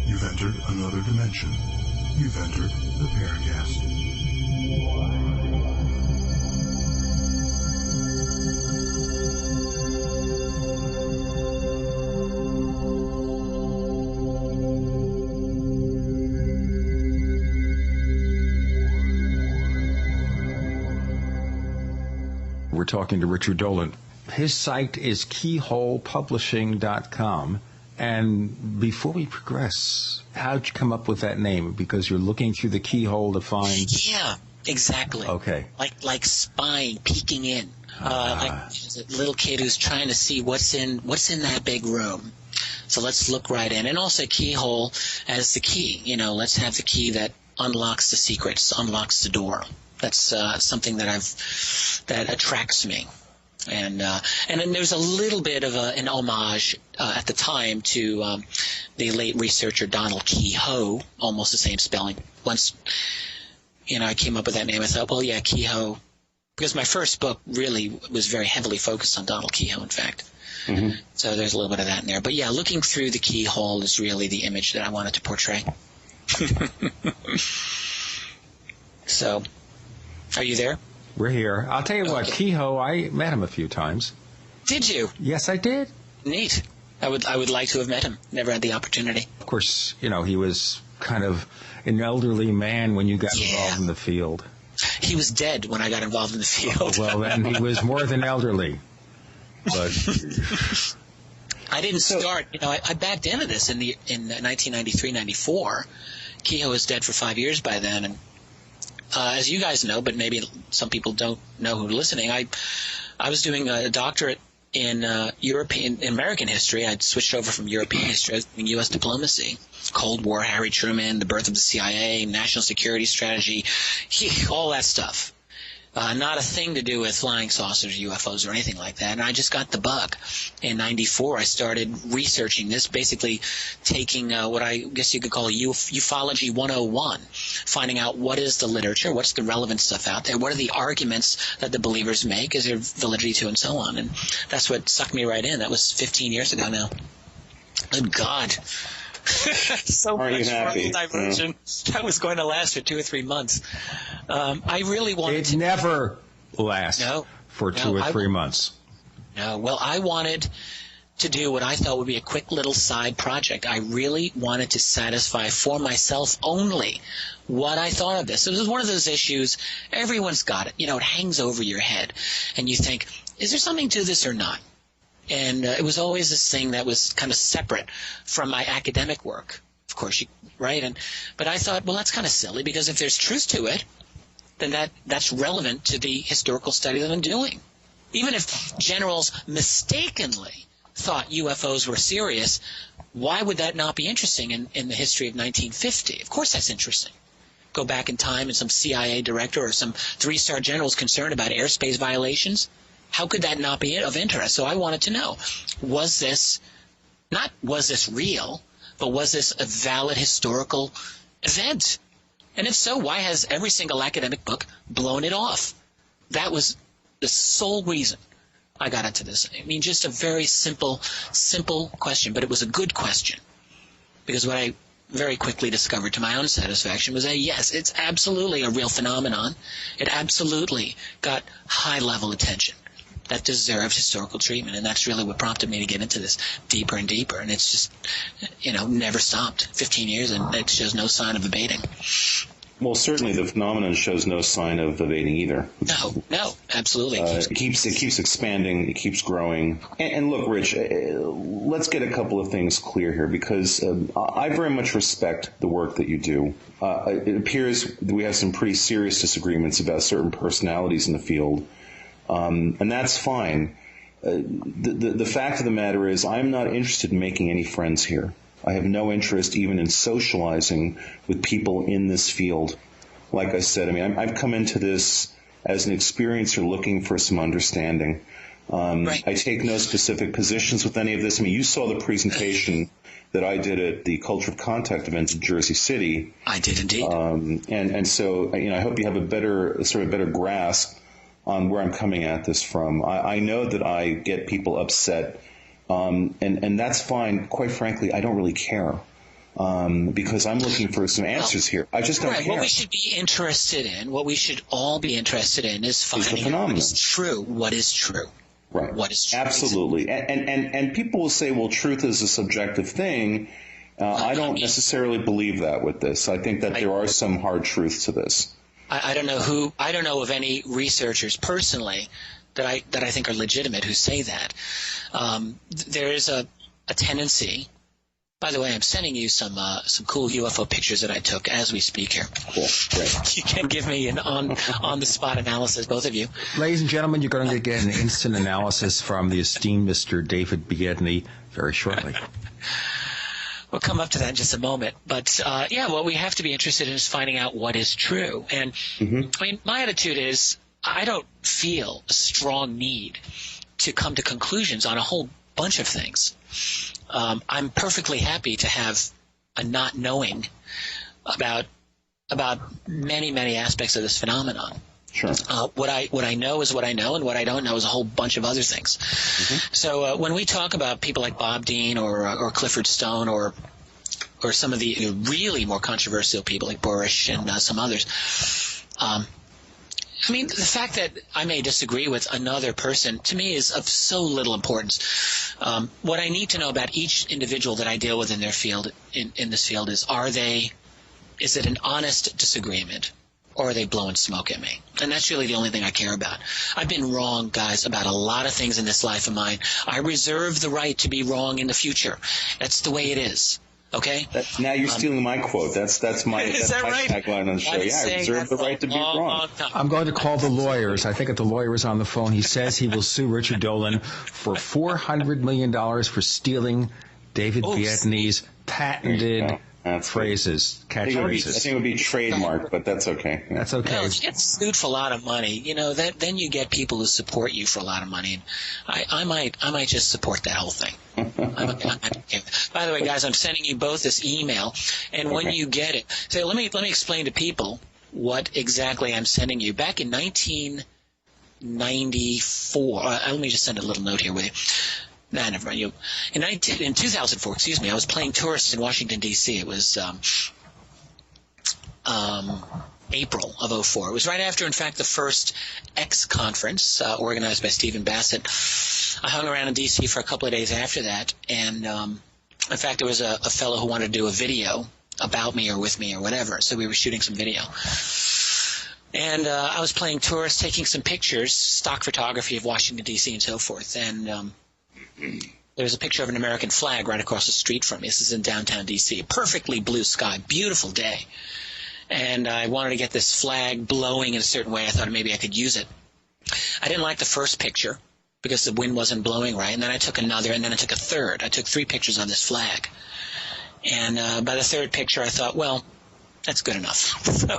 You've entered another dimension. You've entered the Paracast. We're talking to Richard Dolan. His site is keyholepublishing.com. And before we progress, how'd you come up with that name? Because you're looking through the keyhole to find... Yeah, exactly. Okay. Like spying, peeking in. Like a little kid who's trying to see what's in that big room. So let's look right in. And also keyhole as the key. You know, let's have the key that unlocks the secrets, unlocks the door. That's something that attracts me. And then there's a little bit of an homage at the time to the late researcher Donald Keyhoe, almost the same spelling. Once, I came up with that name, I thought, well, yeah, Keyhoe, because my first book really was very heavily focused on Donald Keyhoe, in fact. Mm-hmm. So there's a little bit of that in there. But yeah, looking through the keyhole is really the image that I wanted to portray. So, are you there? We're here. I'll tell you what, Keyhoe, I met him a few times. Did you? Yes, I did. Neat. I would like to have met him. Never had the opportunity. Of course, he was kind of an elderly man when you got involved in the field. He was dead when I got involved in the field. Well, then he was more than elderly. But I didn't start. I backed into this in 1993-94. Keyhoe was dead for 5 years by then, and as you guys know, but maybe some people don't know who are listening, I was doing a doctorate in American history. I'd switched over from European history. I was doing U.S. diplomacy, Cold War, Harry Truman, the birth of the CIA, national security strategy, all that stuff. Not a thing to do with flying saucers, UFOs, or anything like that. And I just got the bug. In '94, I started researching this, basically taking what I guess you could call ufology 101, finding out what is the literature, what's the relevant stuff out there, what are the arguments that the believers make, is there validity to, and so on. And that's what sucked me right in. That was 15 years ago now. Good God. So Aren't you happy? Diversion. That was going to last for 2 or 3 months. I really wanted It never lasts for 2 or 3 months. No. Well, I wanted to do what I thought would be a quick little side project. I really wanted to satisfy for myself only what I thought of this. So this is one of those issues, everyone's got it. You know, it hangs over your head. And you think, is there something to this or not? And it was always this thing that was kind of separate from my academic work, of course, right? But I thought, well, that's kind of silly, because if there's truth to it, then that's relevant to the historical study that I'm doing. Even if generals mistakenly thought UFOs were serious, why would that not be interesting in the history of 1950? Of course that's interesting. Go back in time and some CIA director or some 3-star general is concerned about airspace violations. How could that not be of interest? So I wanted to know, was this real, but was this a valid historical event? And if so, why has every single academic book blown it off? That was the sole reason I got into this. I mean, just a very simple question, but it was a good question. Because what I very quickly discovered to my own satisfaction was that, yes, it's absolutely a real phenomenon. It absolutely got high-level attention that deserves historical treatment, and that's really what prompted me to get into this deeper and deeper, and it's just, never stopped. 15 years, and it shows no sign of abating. Well, certainly the phenomenon shows no sign of abating either. No, absolutely. It keeps expanding, it keeps growing. And look, Rich, let's get a couple of things clear here, because I very much respect the work that you do. It appears that we have some pretty serious disagreements about certain personalities in the field. And that's fine. The fact of the matter is, I'm not interested in making any friends here. I have no interest even in socializing with people in this field. Like I said, I mean, I've come into this as an experiencer looking for some understanding. Right. I take no specific positions with any of this. I mean, you saw the presentation that I did at the Culture of Contact event in Jersey City. I did indeed. And so, I hope you have a better grasp on where I'm coming at this from. I know that I get people upset, and that's fine. Quite frankly, I don't really care, because I'm looking for some answers here. I just don't care. What we should be interested in, what we should all be interested in, is finding out what is true. What is true? Right. What is true? Absolutely. And people will say, well, truth is a subjective thing. I don't necessarily believe that with this. I think that there are some hard truths to this. I don't know of any researchers personally that I think are legitimate who say that. There is a tendency. By the way, I'm sending you some cool UFO pictures that I took as we speak here. Cool. Great. You can give me an on the spot analysis, both of you. Ladies and gentlemen, you're going to get an instant analysis from the esteemed Mr. David Biedny very shortly. We'll come up to that in just a moment. But, what we have to be interested in is finding out what is true. And, I mean, my attitude is I don't feel a strong need to come to conclusions on a whole bunch of things. I'm perfectly happy to have a not knowing about many, many aspects of this phenomenon. Sure. What I know is what I know, and what I don't know is a whole bunch of other things. Mm-hmm. So when we talk about people like Bob Dean or Clifford Stone or some of the really more controversial people like Borish and some others, I mean, the fact that I may disagree with another person, to me, is of so little importance. What I need to know about each individual that I deal with in their field, in this field, is is it an honest disagreement, or are they blowing smoke at me? And that's really the only thing I care about. I've been wrong, guys, about a lot of things in this life of mine. I reserve the right to be wrong in the future. That's the way it is. Okay? Now you're stealing my quote. That's my tagline on the show. I reserve the right to be wrong. I'm going to call the lawyers. I think if the lawyer is on the phone, he says he will sue Richard Dolan for $400 million for stealing David Biedny's patented phrases, I think catchphrases. it would be trademark, but that's okay. That's okay. No, if you get sued for a lot of money, then you get people who support you for a lot of money. And I might just support that whole thing. By the way, guys, I'm sending you both this email, and when you get it, so let me explain to people what exactly I'm sending you. Back in 1994, let me just send a little note here with you. Nah, never mind. In 2004, I was playing tourists in Washington, D.C. It was April of 2004. It was right after, in fact, the first X conference organized by Stephen Bassett. I hung around in D.C. for a couple of days after that, and in fact, there was a fellow who wanted to do a video about me or with me or whatever, so we were shooting some video. And I was playing tourists, taking some pictures, stock photography of Washington, D.C. and so forth, and there's a picture of an American flag right across the street from me. This is in downtown D.C. Perfectly blue sky, beautiful day. And I wanted to get this flag blowing in a certain way. I thought maybe I could use it. I didn't like the first picture because the wind wasn't blowing right. And then I took another, and then I took a third. I took 3 pictures of this flag. And by the third picture, I thought, well, that's good enough. So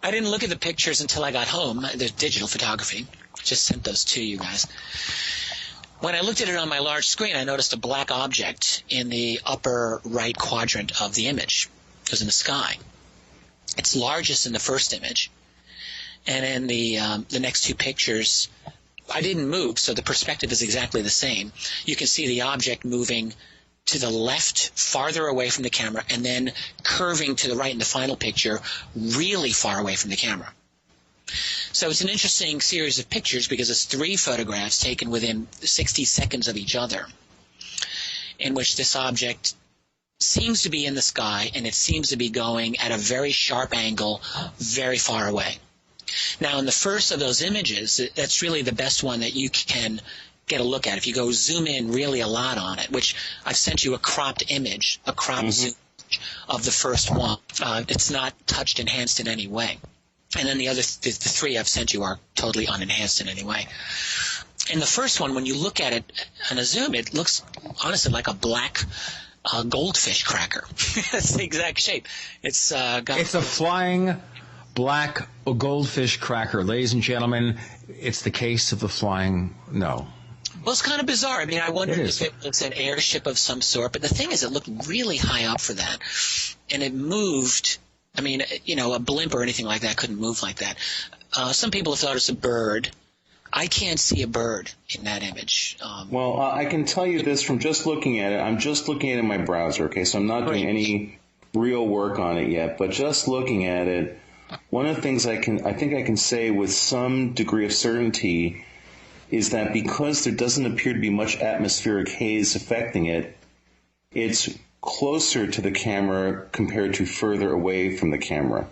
I didn't look at the pictures until I got home. There's digital photography. Just sent those to you guys. When I looked at it on my large screen, I noticed a black object in the upper right quadrant of the image. It was in the sky. It's largest in the first image, and in the next 2 pictures, I didn't move, so the perspective is exactly the same. You can see the object moving to the left, farther away from the camera, and then curving to the right in the final picture, really far away from the camera. So it's an interesting series of pictures because it's 3 photographs taken within 60 seconds of each other, in which this object seems to be in the sky, and it seems to be going at a very sharp angle, very far away. Now, in the first of those images, that's really the best one that you can get a look at. If you go zoom in really a lot on it, which I've sent you a cropped image, a cropped zoom of the first one. It's not touched, enhanced in any way. And then the other, the 3 I've sent you are totally unenhanced in any way. In the first one, when you look at it on a zoom, it looks honestly like a black goldfish cracker. That's the exact shape. It's a flying black goldfish cracker. Ladies and gentlemen, it's the case of the flying, no. Well, it's kind of bizarre. I mean, I wondered if it was an airship of some sort, but the thing is, it looked really high up for that. And it moved. I mean, a blimp or anything like that couldn't move like that. Some people have thought it's a bird. I can't see a bird in that image. Well, I can tell you this from just looking at it. I'm just looking at it in my browser, okay? So I'm not doing any real work on it yet, but just looking at it, one of the things I think I can say with some degree of certainty is that because there doesn't appear to be much atmospheric haze affecting it, it's closer to the camera compared to further away from the camera.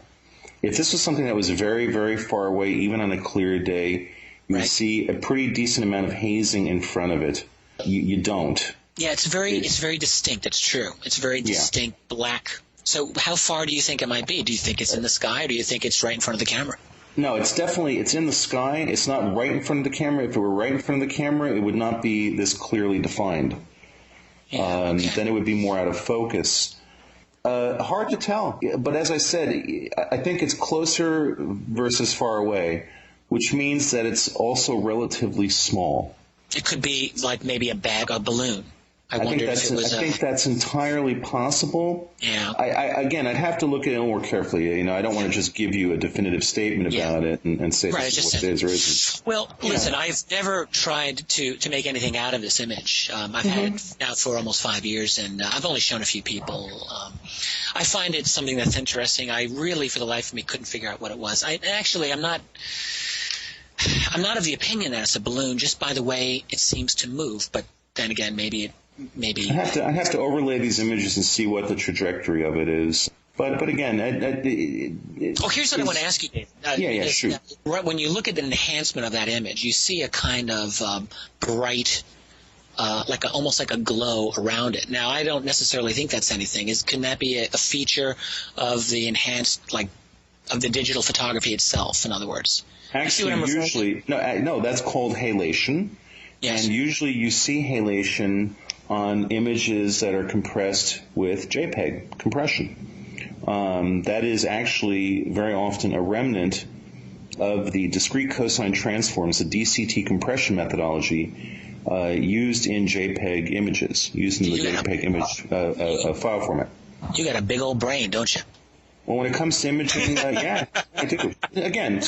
If this was something that was very, very far away, even on a clear day, you would see a pretty decent amount of hazing in front of it. You don't. Yeah, it's very distinct. It's true. It's very distinct black. So how far do you think it might be? Do you think it's in the sky, or do you think it's right in front of the camera? No, it's in the sky. It's not right in front of the camera. If it were right in front of the camera, it would not be this clearly defined. Yeah, then it would be more out of focus. Hard to tell. But as I said, I think it's closer versus far away, which means that it's also relatively small. It could be like maybe a balloon. I think that's entirely possible. Yeah. I'd have to look at it more carefully. I don't want to just give you a definitive statement about it and say this is what it is or isn't. Well, listen, I've never tried to make anything out of this image. I've had it now for almost 5 years, and I've only shown a few people. I find it something that's interesting. I really, for the life of me, couldn't figure out what it was. I'm not of the opinion that it's a balloon just by the way it seems to move, but then again, maybe. I have to overlay these images and see what the trajectory of it is. But again, here's what I want to ask you, Dave. Shoot. When you look at the enhancement of that image, you see a kind of bright, almost like a glow around it. Now, I don't necessarily think that's anything. Can that be a feature of the enhanced, of the digital photography itself? In other words, actually, usually no, that's called halation. Yes. And usually you see halation on images that are compressed with JPEG compression. That is actually very often a remnant of the discrete cosine transforms, the DCT compression methodology used in JPEG images, used in the JPEG image file format. You got a big old brain, don't you? Well, when it comes to imaging, yeah, I do. Again,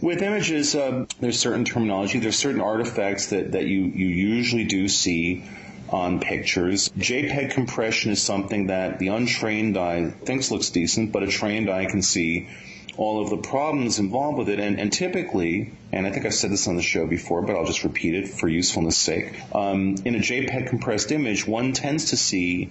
with images, there's certain terminology, there's certain artifacts that you usually do see on pictures. JPEG compression is something that the untrained eye thinks looks decent, but a trained eye can see all of the problems involved with it. And typically, and I think I've said this on the show before, but I'll just repeat it for usefulness' sake, in a JPEG compressed image, one tends to see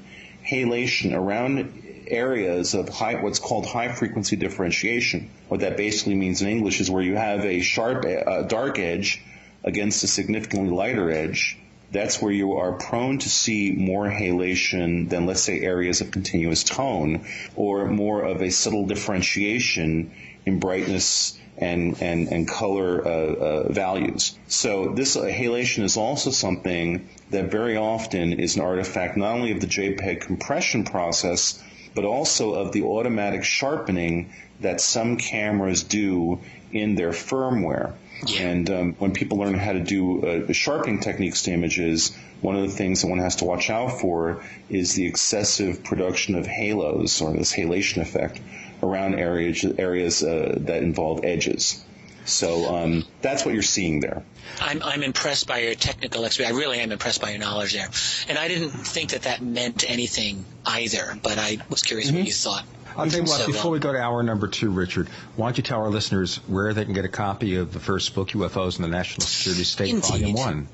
halation around areas of what's called high-frequency differentiation. What that basically means in English is where you have a sharp, dark edge against a significantly lighter edge. That's where you are prone to see more halation than, let's say, areas of continuous tone, or more of a subtle differentiation in brightness and color values. So this halation is also something that very often is an artifact not only of the JPEG compression process, but also of the automatic sharpening that some cameras do in their firmware. Yeah. And when people learn how to do sharpening techniques to images, one of the things that one has to watch out for is the excessive production of halos, or this halation effect, around areas that involve edges. So that's what you're seeing there. I'm impressed by your technical experience. I really am impressed by your knowledge there. And I didn't think that meant anything either, but I was curious what you thought. I'll tell you what, before we go to hour number 2, Richard, why don't you tell our listeners where they can get a copy of the first book, UFOs and the National Security State, Indeed. Volume 1?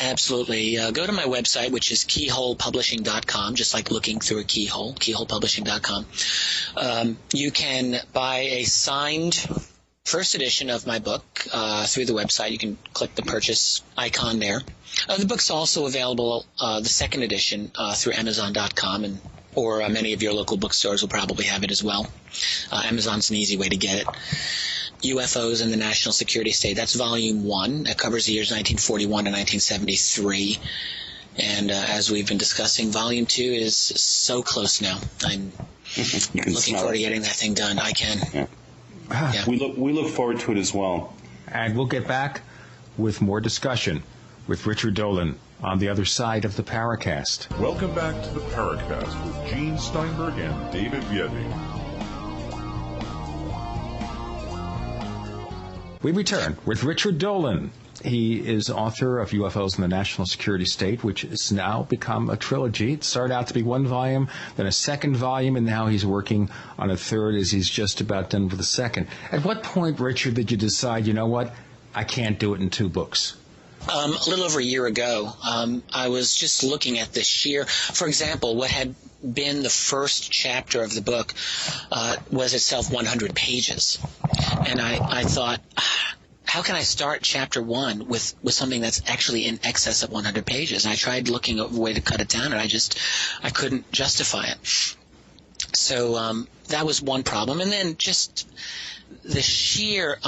Absolutely. Go to my website, which is keyholepublishing.com, just like looking through a keyhole, keyholepublishing.com. You can buy a signed first edition of my book through the website. You can click the purchase icon there. The book's also available, the second edition, through Amazon.com, or many of your local bookstores will probably have it as well. Amazon's an easy way to get it. UFOs and the National Security State. That's Volume 1. That covers the years 1941 to 1973. And as we've been discussing, Volume 2 is so close now. I'm looking forward to getting that thing done. I can. Yeah. Yeah. We look forward to it as well. And we'll get back with more discussion with Richard Dolan on the other side of the Paracast. Welcome back to the Paracast with Gene Steinberg and David Biedny. We return with Richard Dolan. He is author of UFOs and the National Security State, which has now become a trilogy. It started out to be one volume, then a second volume, and now he's working on a third as he's just about done with the second. At what point, Richard, did you decide, you know what, I can't do it in 2 books? A little over a year ago, I was just looking at the for example, what had been the first chapter of the book was itself 100 pages. And I thought, how can I start chapter 1 with something that's actually in excess of 100 pages? And I tried looking at a way to cut it down, and I couldn't justify it. So that was one problem. And then just the sheer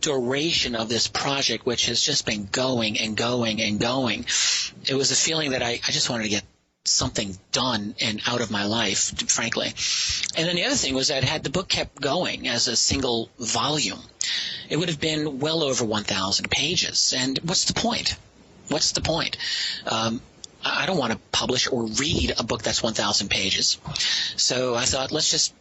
duration of this project, which has just been going and going and going. It was a feeling that I just wanted to get something done and out of my life, frankly. And then the other thing was that had the book kept going as a single volume, it would have been well over 1,000 pages. And what's the point? What's the point? I don't want to publish or read a book that's 1,000 pages. So I thought, let's just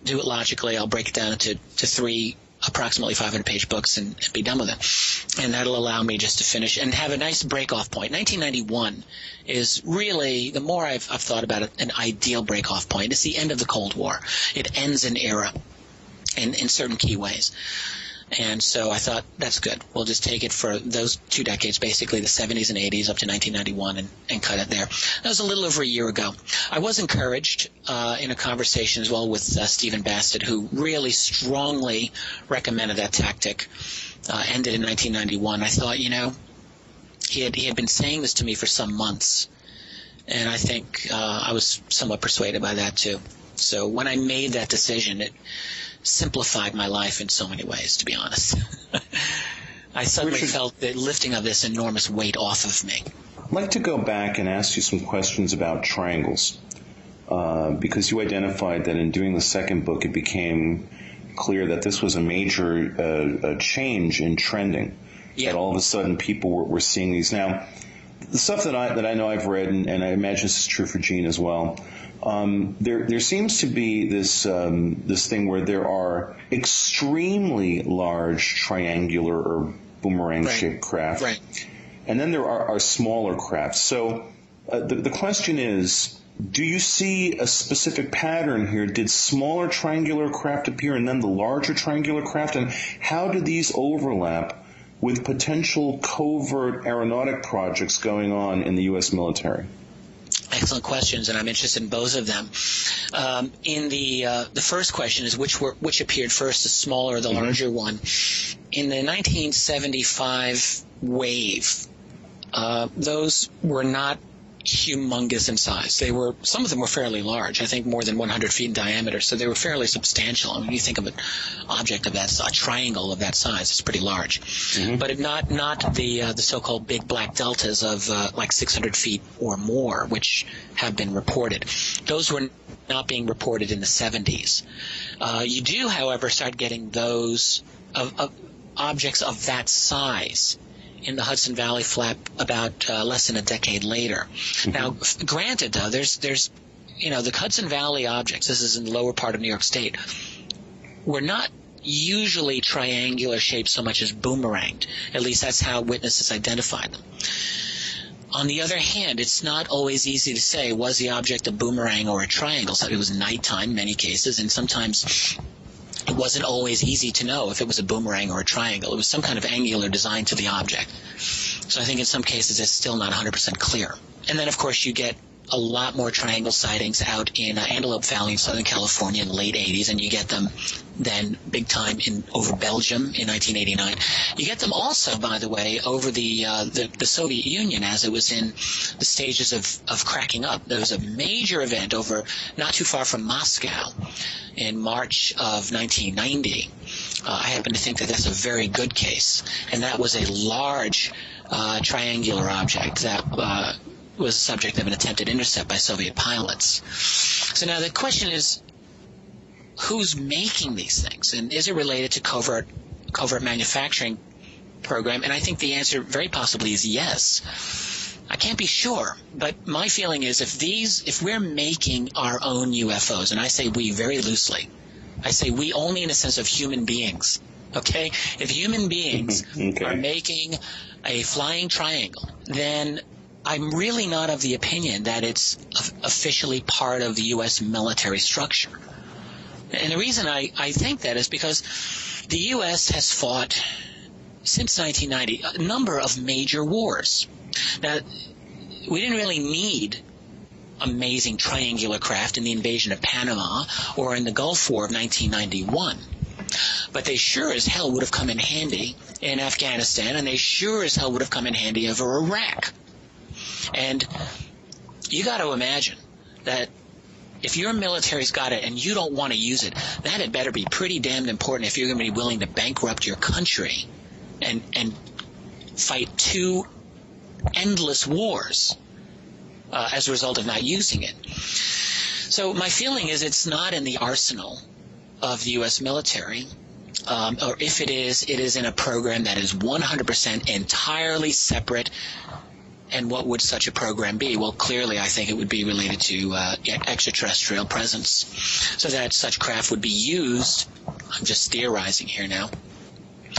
do it logically. I'll break it down to 3 approximately 500-page books and be done with it. And that'll allow me just to finish and have a nice break-off point. 1991 is really, the more I've thought about it, an ideal break-off point. It's the end of the Cold War. It ends an era in certain key ways. And so I thought, that's good. We'll just take it for those 2 decades, basically the 70s and 80s up to 1991, and cut it there. That was a little over a year ago. I was encouraged in a conversation as well with Stephen Bassett, who really strongly recommended that tactic. Ended in 1991. I thought, he had been saying this to me for some months, and I think I was somewhat persuaded by that too. So when I made that decision, it simplified my life in so many ways, to be honest. I suddenly felt the lifting of this enormous weight off of me. I'd like to go back and ask you some questions about triangles, because you identified that in doing the second book, it became clear that this was a major change in trending. Yeah. That all of a sudden people were seeing these. Now, the stuff that I know I've read, and I imagine this is true for Gene as well, there seems to be this thing where there are extremely large triangular or boomerang-shaped craft. Right. And then there are smaller craft. So the question is, do you see a specific pattern here? Did smaller triangular craft appear and then the larger triangular craft? And how do these overlap with potential covert aeronautic projects going on in the U.S. military? Excellent questions, and I'm interested in both of them. In the first question is which appeared first, the smaller or the larger one. In the 1975 wave, those were not humongous in size. Some of them were fairly large, I think more than 100 feet in diameter, so they were fairly substantial. I mean, you think of an object of that size, a triangle of that size, it's pretty large. But not the so-called big black deltas of like 600 feet or more, which have been reported. Those were not being reported in the 70s. You do, however, start getting those of objects of that size in the Hudson Valley flap about less than a decade later. Now, granted, though, there's the Hudson Valley objects, this is in the lower part of New York State, were not usually triangular shaped so much as boomeranged. At least that's how witnesses identified them. On the other hand, it's not always easy to say, was the object a boomerang or a triangle? So it was nighttime in many cases, and sometimes it wasn't always easy to know if it was a boomerang or a triangle. It was some kind of angular design to the object. So I think in some cases it's still not 100% clear. And then, of course, you get a lot more triangle sightings out in Antelope Valley in Southern California in the late 80s, and you get them then big time over Belgium in 1989. You get them also, by the way, over the Soviet Union as it was in the stages of cracking up. There was a major event over not too far from Moscow in March of 1990. I happen to think that that's a very good case, and that was a large triangular object that was the subject of an attempted intercept by Soviet pilots. So now the question is, who's making these things, and is it related to covert manufacturing program? And I think the answer very possibly is yes. I can't be sure, but my feeling is if we're making our own UFOs, and I say we very loosely, I say we only in the sense of human beings, okay? If human beings are making a flying triangle, then I'm really not of the opinion that it's officially part of the U.S. military structure. And the reason I think that is because the U.S. has fought, since 1990, a number of major wars. Now, we didn't really need amazing triangular craft in the invasion of Panama or in the Gulf War of 1991. But they sure as hell would have come in handy in Afghanistan, and they sure as hell would have come in handy over Iraq. And you got to imagine that if your military's got it and you don't want to use it, that had better be pretty damned important if you're going to be willing to bankrupt your country and fight two endless wars as a result of not using it. So my feeling is it's not in the arsenal of the U.S. military, or if it is in a program that is 100% entirely separate. And what would such a program be? Well, clearly, I think it would be related to extraterrestrial presence, so that such craft would be used, I'm just theorizing here now,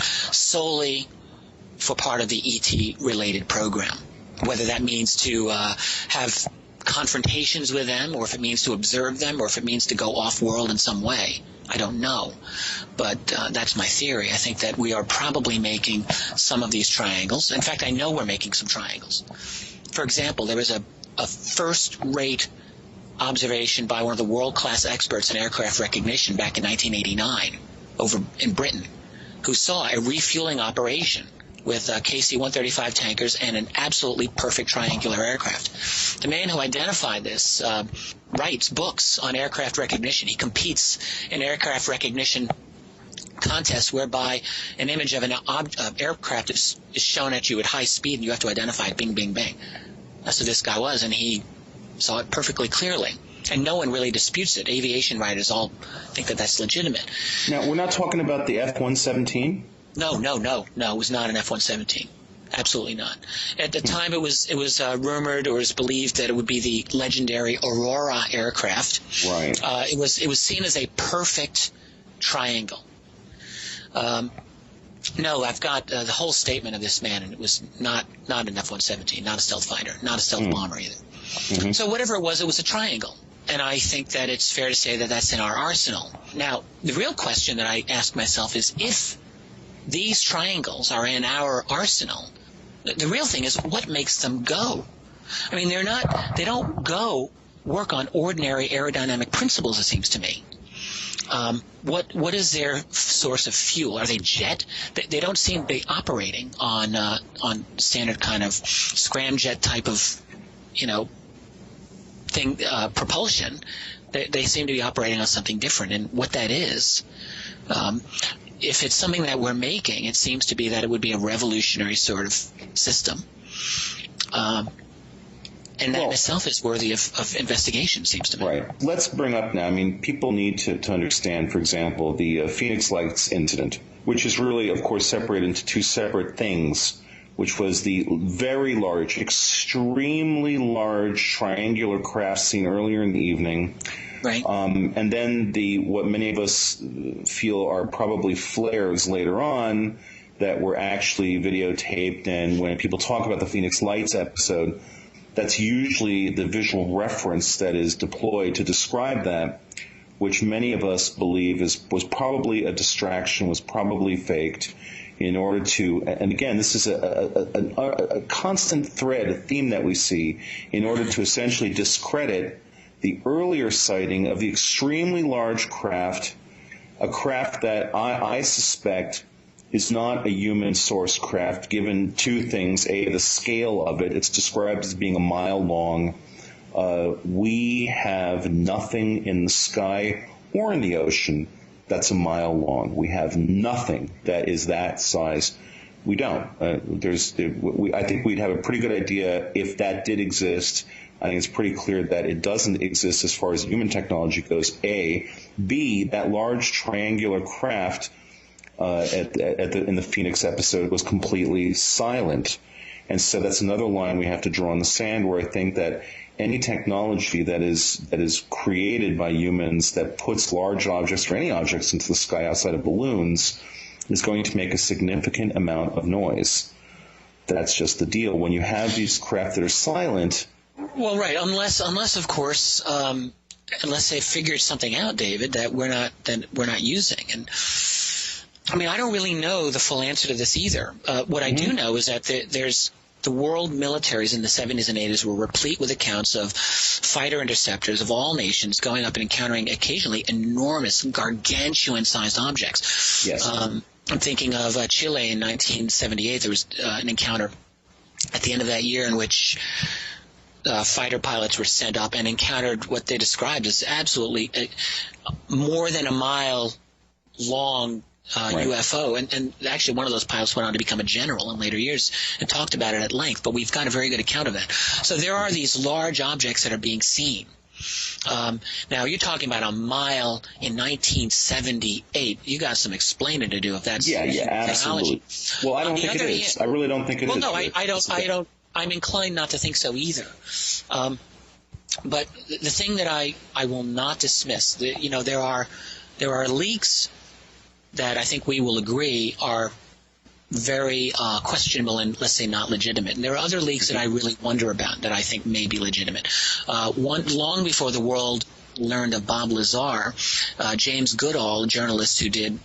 solely for part of the ET-related program. Whether that means to have confrontations with them, or if it means to observe them, or if it means to go off-world in some way, I don't know. But that's my theory. I think that we are probably making some of these triangles. In fact, I know we're making some triangles. For example, there was a first-rate observation by one of the world-class experts in aircraft recognition back in 1989 over in Britain, who saw a refueling operation with KC-135 tankers and an absolutely perfect triangular aircraft. The man who identified this writes books on aircraft recognition. He competes in aircraft recognition contests whereby an image of an aircraft is shown at you at high speed and you have to identify it, bing, bing, bang. That's what this guy was, and he saw it perfectly clearly. And no one really disputes it. Aviation writers all think that that's legitimate. Now, we're not talking about the F-117? No. It was not an F-117. Absolutely not. At the time, it was rumored or was believed that it would be the legendary Aurora aircraft. Right. It was seen as a perfect triangle. No, I've got the whole statement of this man, and it was not an F-117, not a stealth fighter, not a stealth bomber either. Mm-hmm. So whatever it was a triangle. And I think that it's fair to say that that's in our arsenal. Now, the real question that I ask myself is, if these triangles are in our arsenal, the real thing is, what makes them go? I mean, they don't work on ordinary aerodynamic principles, it seems to me. What is their source of fuel? Are they jet? They don't seem to be operating on standard kind of scramjet type of, thing, propulsion. They seem to be operating on something different, and what that is, if it's something that we're making, it seems to be that it would be a revolutionary sort of system, and that in itself is worthy of investigation, seems to me. Right. Let's bring up now, people need to understand, for example, the Phoenix Lights incident, which is really, of course, separated into two separate things, which was the very large, extremely large triangular craft seen earlier in the evening. Right. And then what many of us feel are probably flares later on that were actually videotaped. And when people talk about the Phoenix Lights episode, that's usually the visual reference that is deployed to describe that, which many of us believe was probably a distraction, was probably faked, in order to, and again, this is a constant thread, a theme that we see, in order to essentially discredit the earlier sighting of the extremely large craft, a craft that I suspect is not a human-sourced craft, given two things. A, the scale of it. It's described as being a mile long. We have nothing in the sky or in the ocean that's a mile long. We have nothing that is that size. We don't. I think we'd have a pretty good idea if that did exist. I think it's pretty clear that it doesn't exist as far as human technology goes, A. B, that large triangular craft in the Phoenix episode was completely silent. And so that's another line we have to draw in the sand, where I think that any technology that is created by humans that puts large objects or any objects into the sky outside of balloons is going to make a significant amount of noise. That's just the deal. When you have these craft that are silent. Well, right, unless of course, unless they figured something out, David, that we're not using. And I don't really know the full answer to this either. What I do know is that there's the world militaries in the 70s and 80s were replete with accounts of fighter interceptors of all nations going up and encountering occasionally enormous, gargantuan-sized objects. Yes. I'm thinking of Chile in 1978. There was an encounter at the end of that year in which fighter pilots were sent up and encountered what they described as absolutely more than a mile long Right. UFO, and actually one of those pilots went on to become a general in later years and talked about it at length, but we've got a very good account of that. So there are these large objects that are being seen. Now, you're talking about a mile in 1978. You got some explaining to do if that's absolutely. technology. Well, I don't think it is. I really don't think it is. Well, no, I don't. I'm inclined not to think so either. But the thing that I will not dismiss, there are leaks that I think we will agree are very questionable and, let's say, not legitimate. And there are other leaks that I really wonder about that I think may be legitimate. Long before the world learned of Bob Lazar, James Goodall, a journalist who did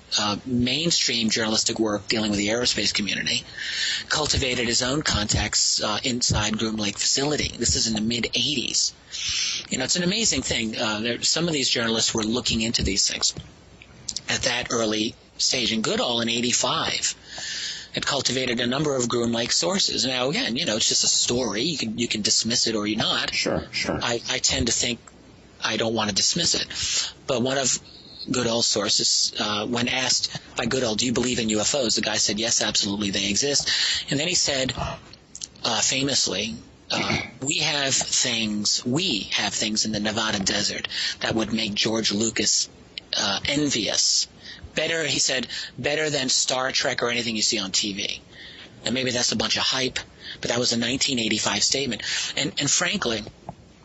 mainstream journalistic work dealing with the aerospace community, cultivated his own contacts inside Groom Lake facility. This is in the mid-'80s. It's an amazing thing. Some of these journalists were looking into these things at that early stage. And Goodall in 85 had cultivated a number of Groom Lake sources. Now, again, it's just a story. You can dismiss it or you not. Sure. I tend to think I don't want to dismiss it. But one of Goodall's sources, when asked by Goodall, do you believe in UFOs? The guy said, yes, absolutely, they exist. And then he said, famously, we have things in the Nevada desert that would make George Lucas envious. Better, he said, better than Star Trek or anything you see on TV. And maybe that's a bunch of hype, but that was a 1985 statement. And frankly,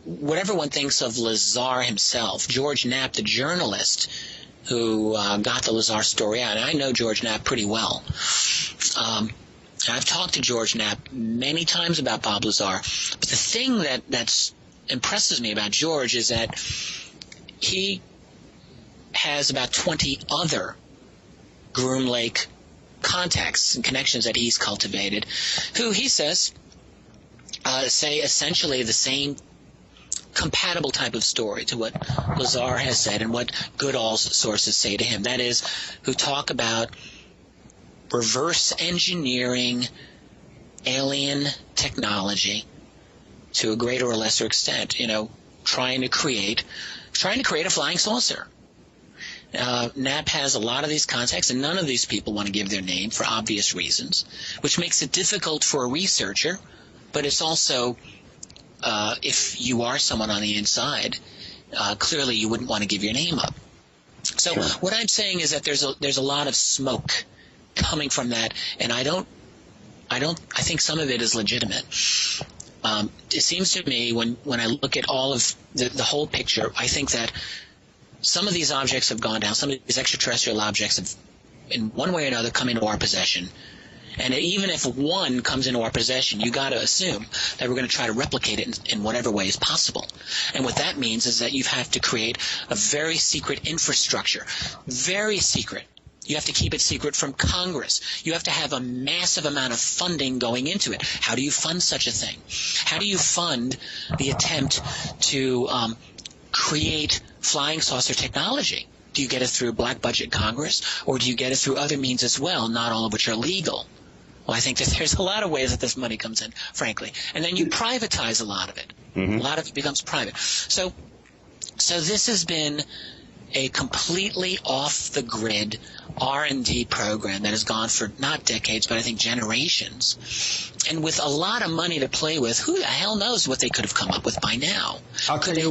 whatever one thinks of Lazar himself, George Knapp, the journalist who got the Lazar story out, and I know George Knapp pretty well. I've talked to George Knapp many times about Bob Lazar, but the thing that impresses me about George is that he has about 20 other Groom Lake contacts and connections that he's cultivated, who he says say essentially the same compatible type of story to what Lazar has said and what Goodall's sources say to him. That is, who talk about reverse engineering alien technology to a greater or lesser extent, trying to create a flying saucer. Knapp has a lot of these contacts, and none of these people want to give their name for obvious reasons, which makes it difficult for a researcher, but it's also, if you are someone on the inside, clearly you wouldn't want to give your name up. So what I'm saying is that there's a lot of smoke coming from that, and I think some of it is legitimate. It seems to me when I look at all of the whole picture, I think that some of these objects have gone down. Some of these extraterrestrial objects have, in one way or another, come into our possession. And even if one comes into our possession, you got to assume that we're going to try to replicate it in whatever way is possible. And what that means is that you have to create a very secret infrastructure, very secret. You have to keep it secret from Congress. You have to have a massive amount of funding going into it. How do you fund such a thing? How do you fund the attempt to create flying saucer technology? Do you get it through black budget Congress, or do you get it through other means as well, not all of which are legal? Well, I think that there's a lot of ways that this money comes in, frankly. And then you privatize a lot of it. Mm-hmm. A lot of it becomes private. So this has been a completely off-the-grid R&D program that has gone for not decades, but I think generations. And with a lot of money to play with, who the hell knows what they could have come up with by now? I'll tell you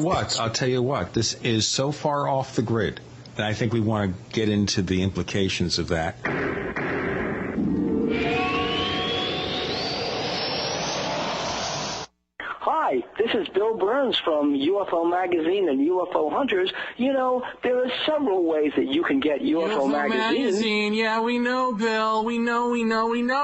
what. This is so far off the grid that I think we want to get into the implications of that. Hi, this is Bill Burns from UFO Magazine and UFO Hunters. There are several ways that you can get UFO Magazine. Yeah, we know, Bill. We know.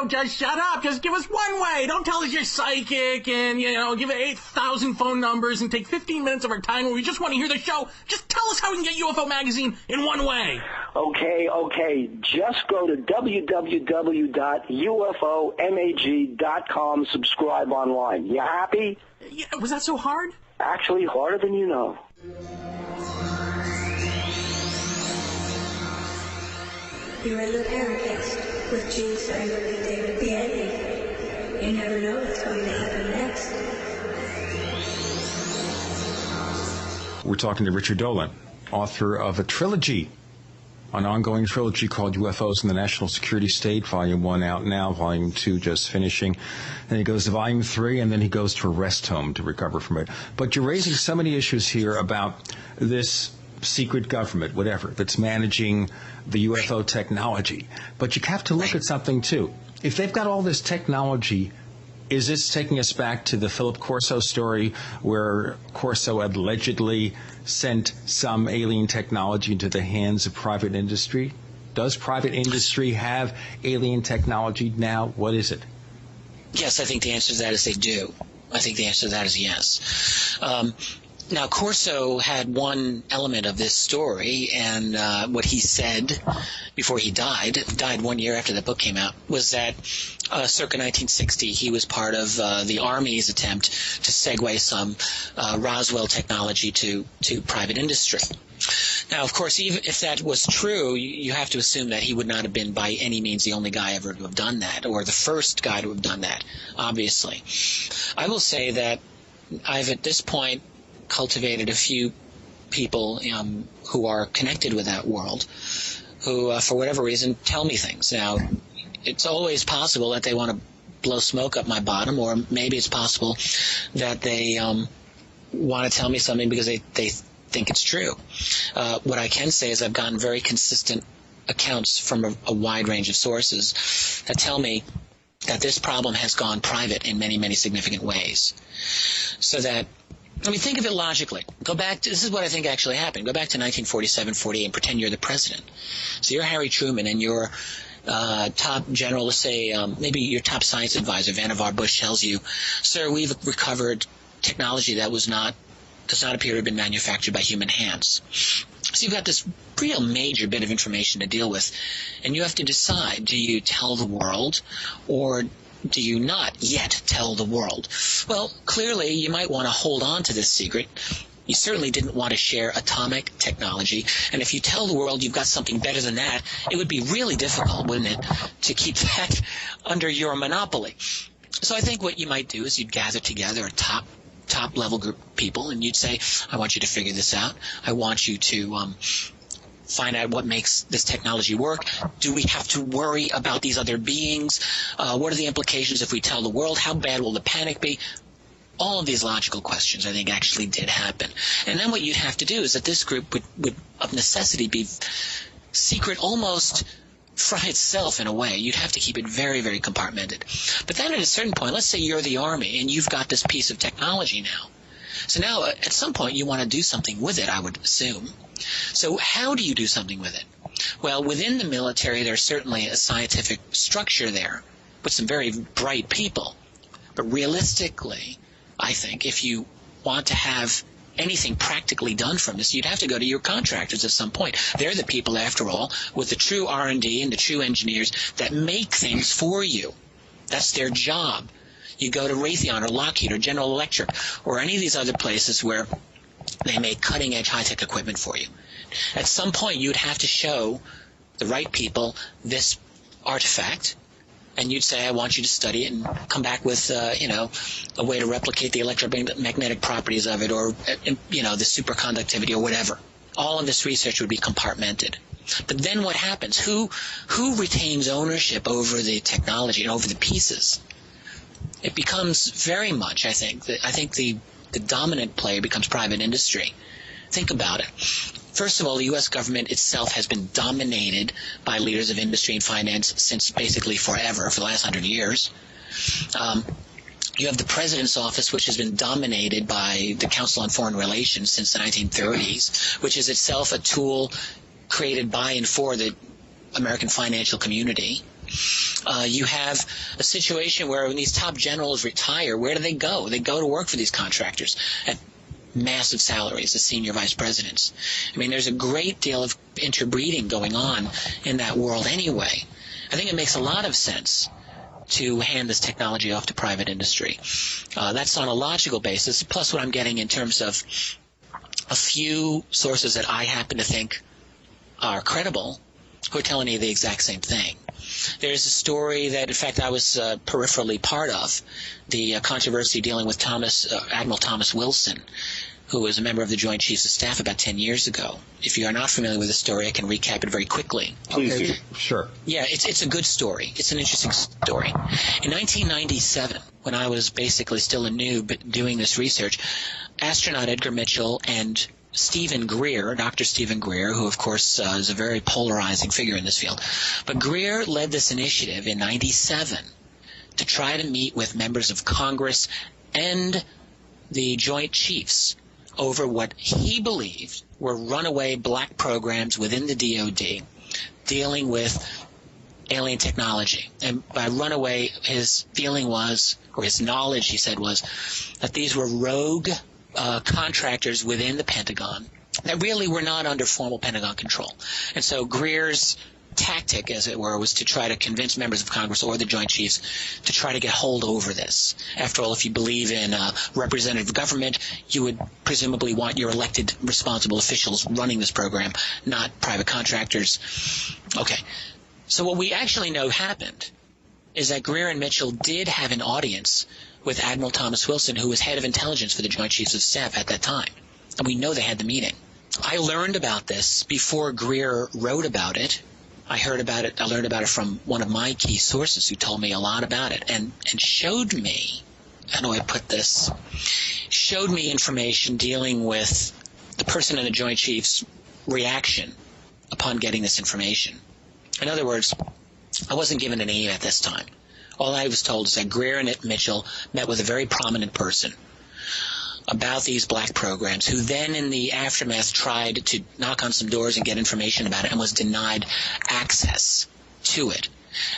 Just shut up. Just give us one way. Don't tell us you're psychic and, give it 8,000 phone numbers and take 15 minutes of our time when we just want to hear the show. Just tell us how we can get UFO Magazine in one way. Okay. Just go to www.ufomag.com, subscribe online. You happy? Yeah, was that so hard? Actually, harder than you know. You're in the Paracast with Gene Steinberg and David Biedney. You never know what's going to happen next. We're talking to Richard Dolan, author of a trilogy, an ongoing trilogy called UFOs in the National Security State, Volume 1 out now, Volume 2 just finishing. Then he goes to Volume 3, and then he goes to a rest home to recover from it. But you're raising so many issues here about this secret government, whatever, that's managing the UFO technology. But you have to look at something, too. If they've got all this technology, is this taking us back to the Philip Corso story where Corso allegedly sent some alien technology into the hands of private industry? Does private industry have alien technology now? What is it? Yes, I think the answer to that is they do. I think the answer to that is yes. Now, Corso had one element of this story, and what he said before he died 1 year after the book came out, was that circa 1960 he was part of the Army's attempt to segue some Roswell technology to private industry. Now, of course, even if that was true, you have to assume that he would not have been by any means the only guy ever to have done that, or the first guy to have done that, obviously. I will say that I've at this point cultivated a few people who are connected with that world, who, for whatever reason, tell me things. Now, it's always possible that they want to blow smoke up my bottom, or maybe it's possible that they want to tell me something because they think it's true. What I can say is I've gotten very consistent accounts from a wide range of sources that tell me that this problem has gone private in many, many significant ways. So that, I mean, think of it logically. Go back to, this is what I think actually happened. Go back to 1947, 48, and pretend you're the president. So you're Harry Truman, and your top general, let's say maybe your top science advisor, Vannevar Bush, tells you, sir, we've recovered technology that does not appear to have been manufactured by human hands. So you've got this real major bit of information to deal with, and you have to decide, do you tell the world or do you not yet tell the world? Well, clearly you might want to hold on to this secret. You certainly didn't want to share atomic technology, and if you tell the world you've got something better than that, it would be really difficult, wouldn't it, to keep that under your monopoly. So I think what you might do is you'd gather together a top-level group of people, and you'd say, I want you to figure this out. I want you to find out what makes this technology work. Do we have to worry about these other beings? What are the implications if we tell the world? How bad will the panic be? All of these logical questions, I think, actually did happen. And then what you'd have to do is that this group would of necessity be secret almost from itself in a way. You'd have to keep it very, very compartmented. But then at a certain point, let's say you're the Army and you've got this piece of technology now. So now at some point you want to do something with it, I would assume. So how do you do something with it? Well, within the military there's certainly a scientific structure there with some very bright people. But realistically, I think if you want to have anything practically done from this, you'd have to go to your contractors at some point. They're the people, after all, with the true R&D and the true engineers that make things for you. That's their job. You go to Raytheon or Lockheed or General Electric or any of these other places where they make cutting-edge high-tech equipment for you. At some point, you'd have to show the right people this artifact, and you'd say, I want you to study it and come back with, a way to replicate the electromagnetic properties of it, or, the superconductivity or whatever. All of this research would be compartmented. But then what happens? Who retains ownership over the technology and over the pieces? It becomes very much, I think the dominant player becomes private industry. Think about it. First of all, the U.S. government itself has been dominated by leaders of industry and finance since basically forever, for the last 100 years. You have the President's office, which has been dominated by the Council on Foreign Relations since the 1930s, which is itself a tool created by and for the American financial community. You have a situation where when these top generals retire, where do they go? They go to work for these contractors at massive salaries as senior vice presidents. I mean, there's a great deal of interbreeding going on in that world anyway. I think it makes a lot of sense to hand this technology off to private industry. That's on a logical basis, plus what I'm getting in terms of a few sources that I happen to think are credible who are telling me the exact same thing. There's a story that, in fact, I was peripherally part of, the controversy dealing with Admiral Thomas Wilson, who was a member of the Joint Chiefs of Staff about 10 years ago. If you are not familiar with the story, I can recap it very quickly. Please do. Sure. Yeah, it's a good story. It's an interesting story. In 1997, when I was basically still a noob doing this research, astronaut Edgar Mitchell and Stephen Greer, Dr. Stephen Greer, who of course is a very polarizing figure in this field, but Greer led this initiative in 97 to try to meet with members of Congress and the Joint Chiefs over what he believed were runaway black programs within the DoD dealing with alien technology. And by runaway, his feeling was, or his knowledge, he said, was that these were rogue contractors within the Pentagon that really were not under formal Pentagon control. And so Greer's tactic, as it were, was to try to convince members of Congress or the Joint Chiefs to try to get hold over this. After all, if you believe in representative government, you would presumably want your elected responsible officials running this program, not private contractors. Okay. So what we actually know happened is that Greer and Mitchell did have an audience with Admiral Thomas Wilson, who was head of intelligence for the Joint Chiefs of Staff at that time. And we know they had the meeting. I learned about this before Greer wrote about it. I learned about it from one of my key sources who told me a lot about it and showed me, how do I put this, showed me information dealing with the person in the Joint Chiefs' reaction upon getting this information. In other words, I wasn't given a name at this time. All I was told is that Greer and Mitchell met with a very prominent person about these black programs, who then in the aftermath tried to knock on some doors and get information about it and was denied access to it.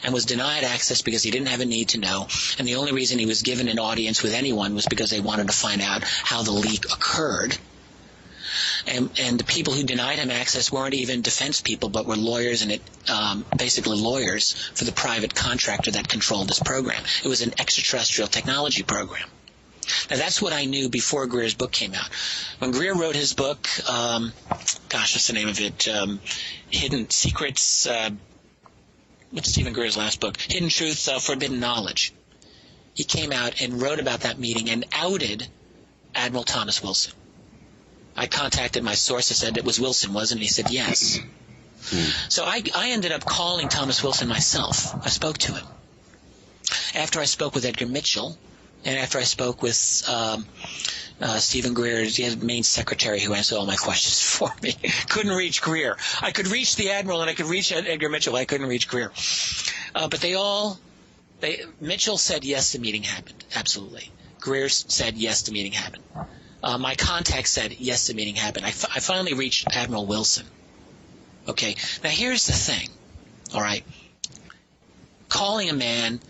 And was denied access because he didn't have a need to know. And the only reason he was given an audience with anyone was because they wanted to find out how the leak occurred. And the people who denied him access weren't even defense people, but were lawyers basically lawyers for the private contractor that controlled this program. It was an extraterrestrial technology program. Now, that's what I knew before Greer's book came out. When Greer wrote his book, what's the name of it? Hidden Secrets, what's Stephen Greer's last book? Hidden Truth, Forbidden Knowledge. He came out and wrote about that meeting and outed Admiral Thomas Wilson. I contacted my source and said it was Wilson, wasn't it? He said yes. So I ended up calling Thomas Wilson myself. I spoke to him. After I spoke with Edgar Mitchell, and after I spoke with Stephen Greer, the main secretary who answered all my questions for me, couldn't reach Greer. I could reach the Admiral and I could reach Edgar Mitchell. I couldn't reach Greer. But Mitchell said yes, the meeting happened. Absolutely. Greer said yes, the meeting happened. My contact said yes, the meeting happened. I finally reached Admiral Wilson. Okay. Now here's the thing. All right. Calling a man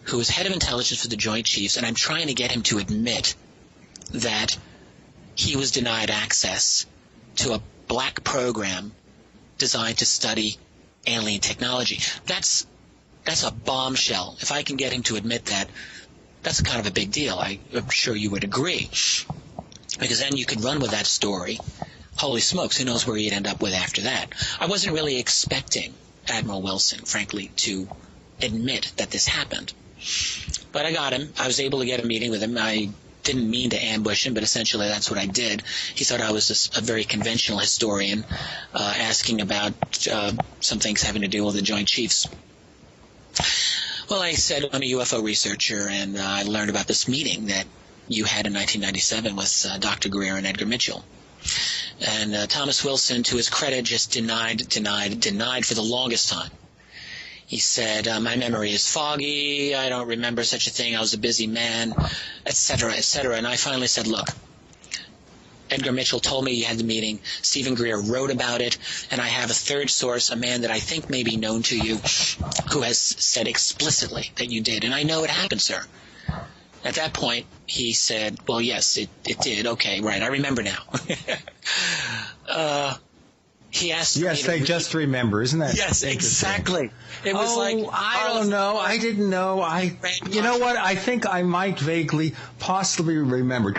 who was head of intelligence for the Joint Chiefs, and I'm trying to get him to admit that he was denied access to a black program designed to study alien technology. That's a bombshell. If I can get him to admit that, that's kind of a big deal. I'm sure you would agree. Because then you could run with that story. Holy smokes, who knows where you'd end up with after that. I wasn't really expecting Admiral Wilson, frankly, to admit that this happened. But I got him. I was able to get a meeting with him. I didn't mean to ambush him, but essentially that's what I did. He thought I was a very conventional historian asking about some things having to do with the Joint Chiefs. Well, I said I'm a UFO researcher, and I learned about this meeting that you had in 1997 with Dr. Greer and Edgar Mitchell. And Thomas Wilson, to his credit, just denied for the longest time. He said, my memory is foggy, I don't remember such a thing, I was a busy man, etc., etc. And I finally said, look, Edgar Mitchell told me you had the meeting, Stephen Greer wrote about it, and I have a third source, a man that I think may be known to you, who has said explicitly that you did. And I know it happened, sir. At that point, he said, well, yes, it did. Okay, right, I remember now. He asked me Yes, they just remember. Isn't that Yes, exactly. It was I don't know. I didn't know. You know what? I think I might vaguely, possibly remember.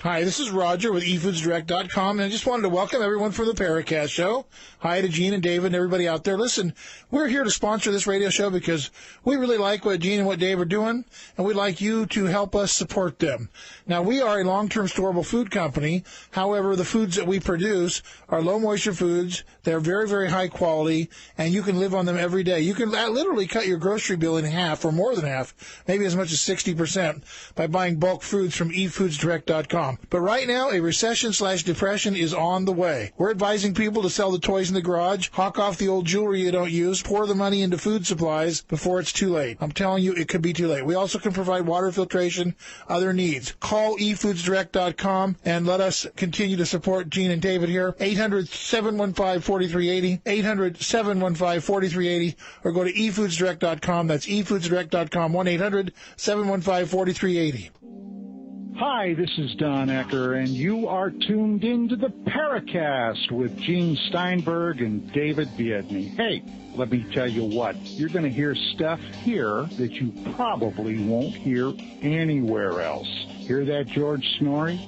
Hi, this is Roger with eFoodsDirect.com, and I just wanted to welcome everyone from the Paracast show. Hi to Gene and David and everybody out there. Listen, we're here to sponsor this radio show because we really like what Gene and what Dave are doing, and we'd like you to help us support them. Now, we are a long-term storable food company. However, the foods that we produce are low-moisture foods. They're very, very high quality, and you can live on them every day. You can literally cut your grocery bill in half, or more than half, maybe as much as 60%, by buying bulk foods from eFoodsDirect.com. But right now, a recession/depression is on the way. We're advising people to sell the toys in the garage, hawk off the old jewelry you don't use, pour the money into food supplies before it's too late. I'm telling you, it could be too late. We also can provide water filtration, other needs. Call eFoodsDirect.com and let us continue to support Gene and David here. 800-715-4380, 800-715-4380, or go to eFoodsDirect.com. That's eFoodsDirect.com, 1-800-715-4380. Hi, this is Don Ecker, and you are tuned into the Paracast with Gene Steinberg and David Biedny. Hey, let me tell you what, you're going to hear stuff here that you probably won't hear anywhere else. Hear that, George Snorri?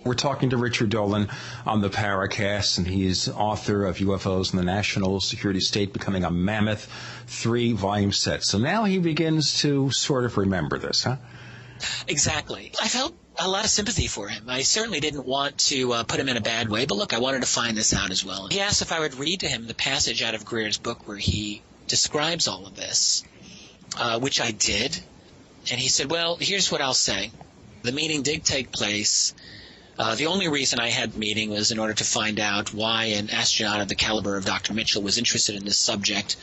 We're talking to Richard Dolan on the Paracast, and he's author of UFOs and the National Security State Becoming a Mammoth 3-volume set. So now he begins to sort of remember this, huh? Exactly. I felt a lot of sympathy for him. I certainly didn't want to put him in a bad way, but look, I wanted to find this out as well. He asked if I would read to him the passage out of Greer's book where he describes all of this, which I did. And he said, well, here's what I'll say. The meeting did take place. The only reason I had the meeting was in order to find out why an astronaut of the caliber of Dr. Mitchell was interested in this subject.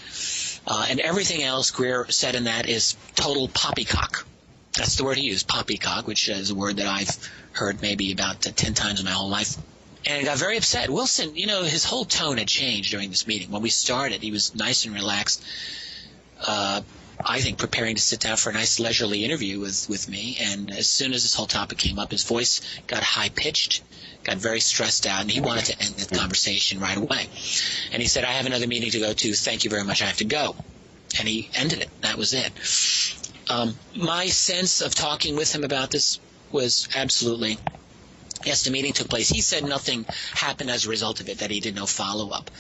And everything else Greer said in that is total poppycock. That's the word he used, poppycock, which is a word that I've heard maybe about 10 times in my whole life. And I got very upset. Wilson, his whole tone had changed during this meeting. When we started, he was nice and relaxed, I think preparing to sit down for a nice leisurely interview with me. And as soon as this whole topic came up, his voice got high-pitched, got very stressed out, and he wanted to end the conversation right away. And he said, I have another meeting to go to. Thank you very much. I have to go. And he ended it. That was it. My sense of talking with him about this was absolutely, yes, the meeting took place. He said nothing happened as a result of it, that he did no follow-up.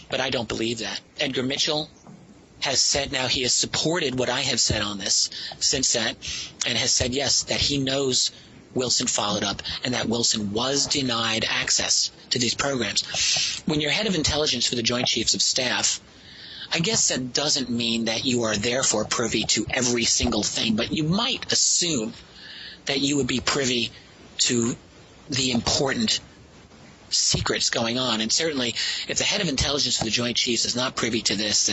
But I don't believe that. Edgar Mitchell has said now he has supported what I have said on this since that, and has said, yes, that he knows Wilson followed up and that Wilson was denied access to these programs. When you're head of intelligence for the Joint Chiefs of Staff, I guess that doesn't mean that you are therefore privy to every single thing, but you might assume that you would be privy to the important secrets going on. And certainly, if the head of intelligence for the Joint Chiefs is not privy to this,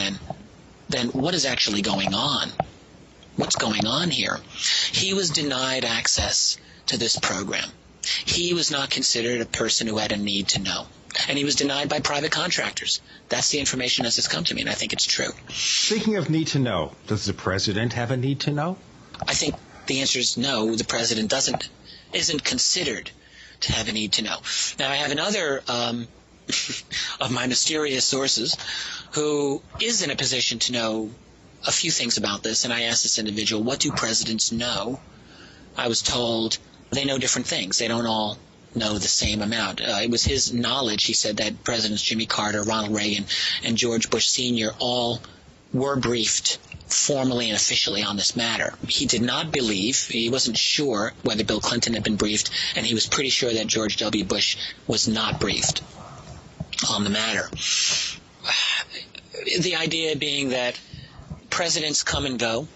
then what is actually going on? What's going on here? He was denied access to this program. He was not considered a person who had a need to know. And he was denied by private contractors. That's the information as it's come to me, and I think it's true. Speaking of need to know, does the president have a need to know? I think the answer is no. The president isn't considered to have a need to know. Now, I have another of my mysterious sources who is in a position to know a few things about this, and I asked this individual, what do presidents know? I was told they know different things. They don't all know the same amount. It was his knowledge, he said, that Presidents Jimmy Carter, Ronald Reagan, and George Bush Sr. all were briefed formally and officially on this matter. He did not believe, he wasn't sure whether Bill Clinton had been briefed, and he was pretty sure that George W. Bush was not briefed on the matter. The idea being that presidents come and go,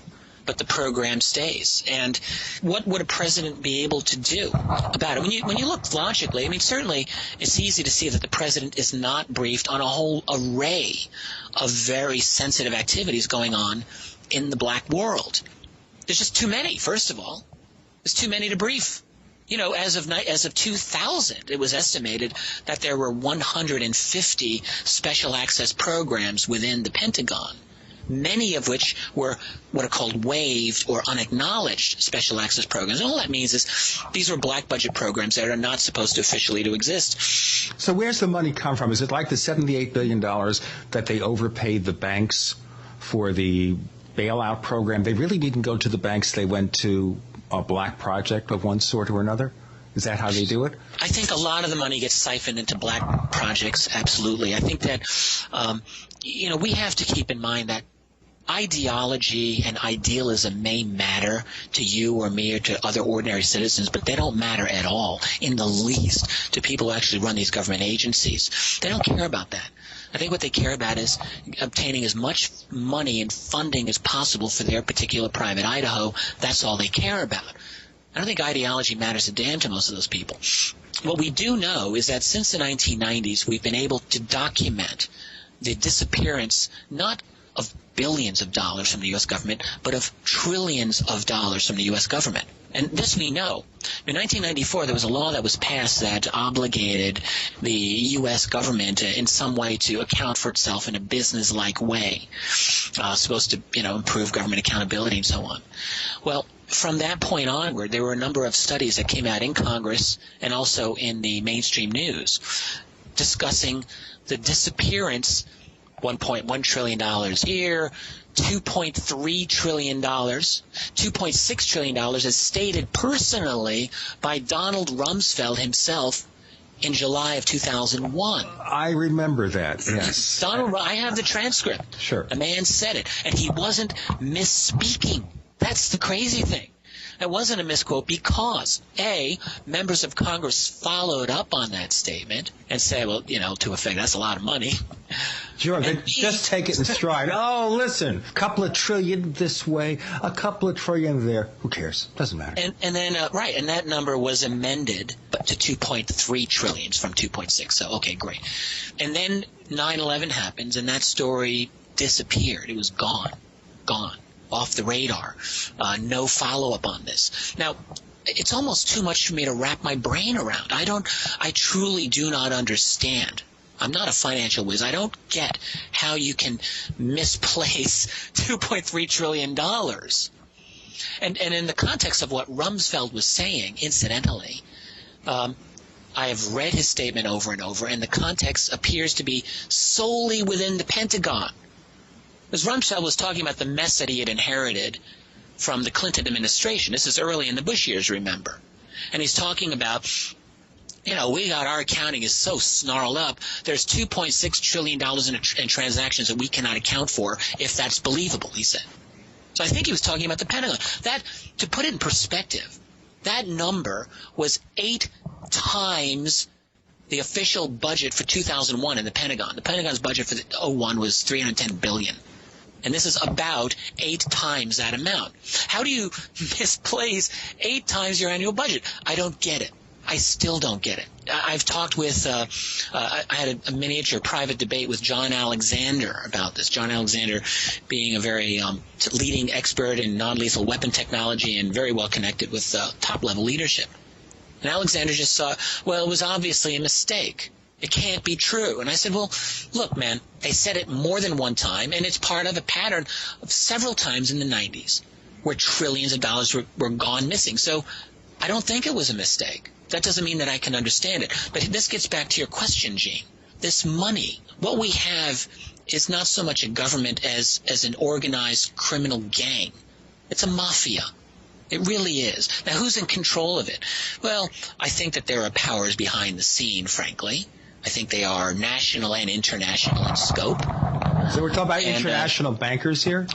but the program stays. And what would a president be able to do about it? When you look logically, I mean, certainly it's easy to see that the president is not briefed on a whole array of very sensitive activities going on in the black world. There's just too many, first of all. There's too many to brief. As of 2000, it was estimated that there were 150 special access programs within the Pentagon, many of which were what are called waived or unacknowledged special access programs. And all that means is these were black budget programs that are not supposed to officially to exist. So where's the money come from? Is it like the $78 billion that they overpaid the banks for the bailout program? They really didn't go to the banks. They went to a black project of one sort or another? Is that how they do it? I think a lot of the money gets siphoned into black projects, absolutely. I think that, we have to keep in mind that ideology and idealism may matter to you or me or to other ordinary citizens, but they don't matter at all, in the least, to people who actually run these government agencies. They don't care about that. I think what they care about is obtaining as much money and funding as possible for their particular private Idaho. That's all they care about. I don't think ideology matters a damn to most of those people. What we do know is that since the 1990s, we've been able to document the disappearance not of billions of dollars from the U.S. government, but of trillions of dollars from the U.S. government. And this we know. In 1994, there was a law that was passed that obligated the U.S. government in some way to account for itself in a business-like way, supposed to, improve government accountability and so on. Well, from that point onward, there were a number of studies that came out in Congress and also in the mainstream news discussing the disappearance, $1.1 trillion here, $2.3 trillion, $2.6 trillion as stated personally by Donald Rumsfeld himself in July of 2001. I remember that, yes. I have the transcript. Sure. The man said it, and he wasn't misspeaking. That's the crazy thing. It wasn't a misquote because, A, members of Congress followed up on that statement and said, well, to effect, that's a lot of money. Sure, they just take it in stride. Oh, listen, a couple of trillion this way, a couple of trillion there. Who cares? Doesn't matter. And then, right, and that number was amended to 2.3 trillion from 2.6. So, okay, great. And then 9/11 happens, and that story disappeared. It was gone, off the radar. No follow-up on this. Now, it's almost too much for me to wrap my brain around. I truly do not understand. I'm not a financial whiz. I don't get how you can misplace $2.3 trillion. And in the context of what Rumsfeld was saying, incidentally, I have read his statement over and over, and the context appears to be solely within the Pentagon. Because Rumsfeld was talking about the mess that he had inherited from the Clinton administration. This is early in the Bush years, remember. And he's talking about, we got our accounting is so snarled up. There's $2.6 trillion in transactions that we cannot account for if that's believable, he said. So I think he was talking about the Pentagon. That, to put it in perspective, that number was 8 times the official budget for 2001 in the Pentagon. The Pentagon's budget for 2001 was $310 billion. And this is about 8 times that amount. How do you misplace 8 times your annual budget? I don't get it. I still don't get it. I've talked with, I had a miniature private debate with John Alexander about this. John Alexander being a very leading expert in non-lethal weapon technology and very well connected with top-level leadership. And Alexander just saw, well, it was obviously a mistake. It can't be true. And I said, well, look, man, they said it more than one time, and it's part of a pattern of several times in the 90s where trillions of dollars were gone missing. So I don't think it was a mistake. That doesn't mean that I can understand it. But this gets back to your question, Gene. This money, what we have is not so much a government as an organized criminal gang. It's a mafia. It really is. Now, who's in control of it? Well, I think that there are powers behind the scene, frankly. I think they are national and international in scope. So we're talking about international bankers here?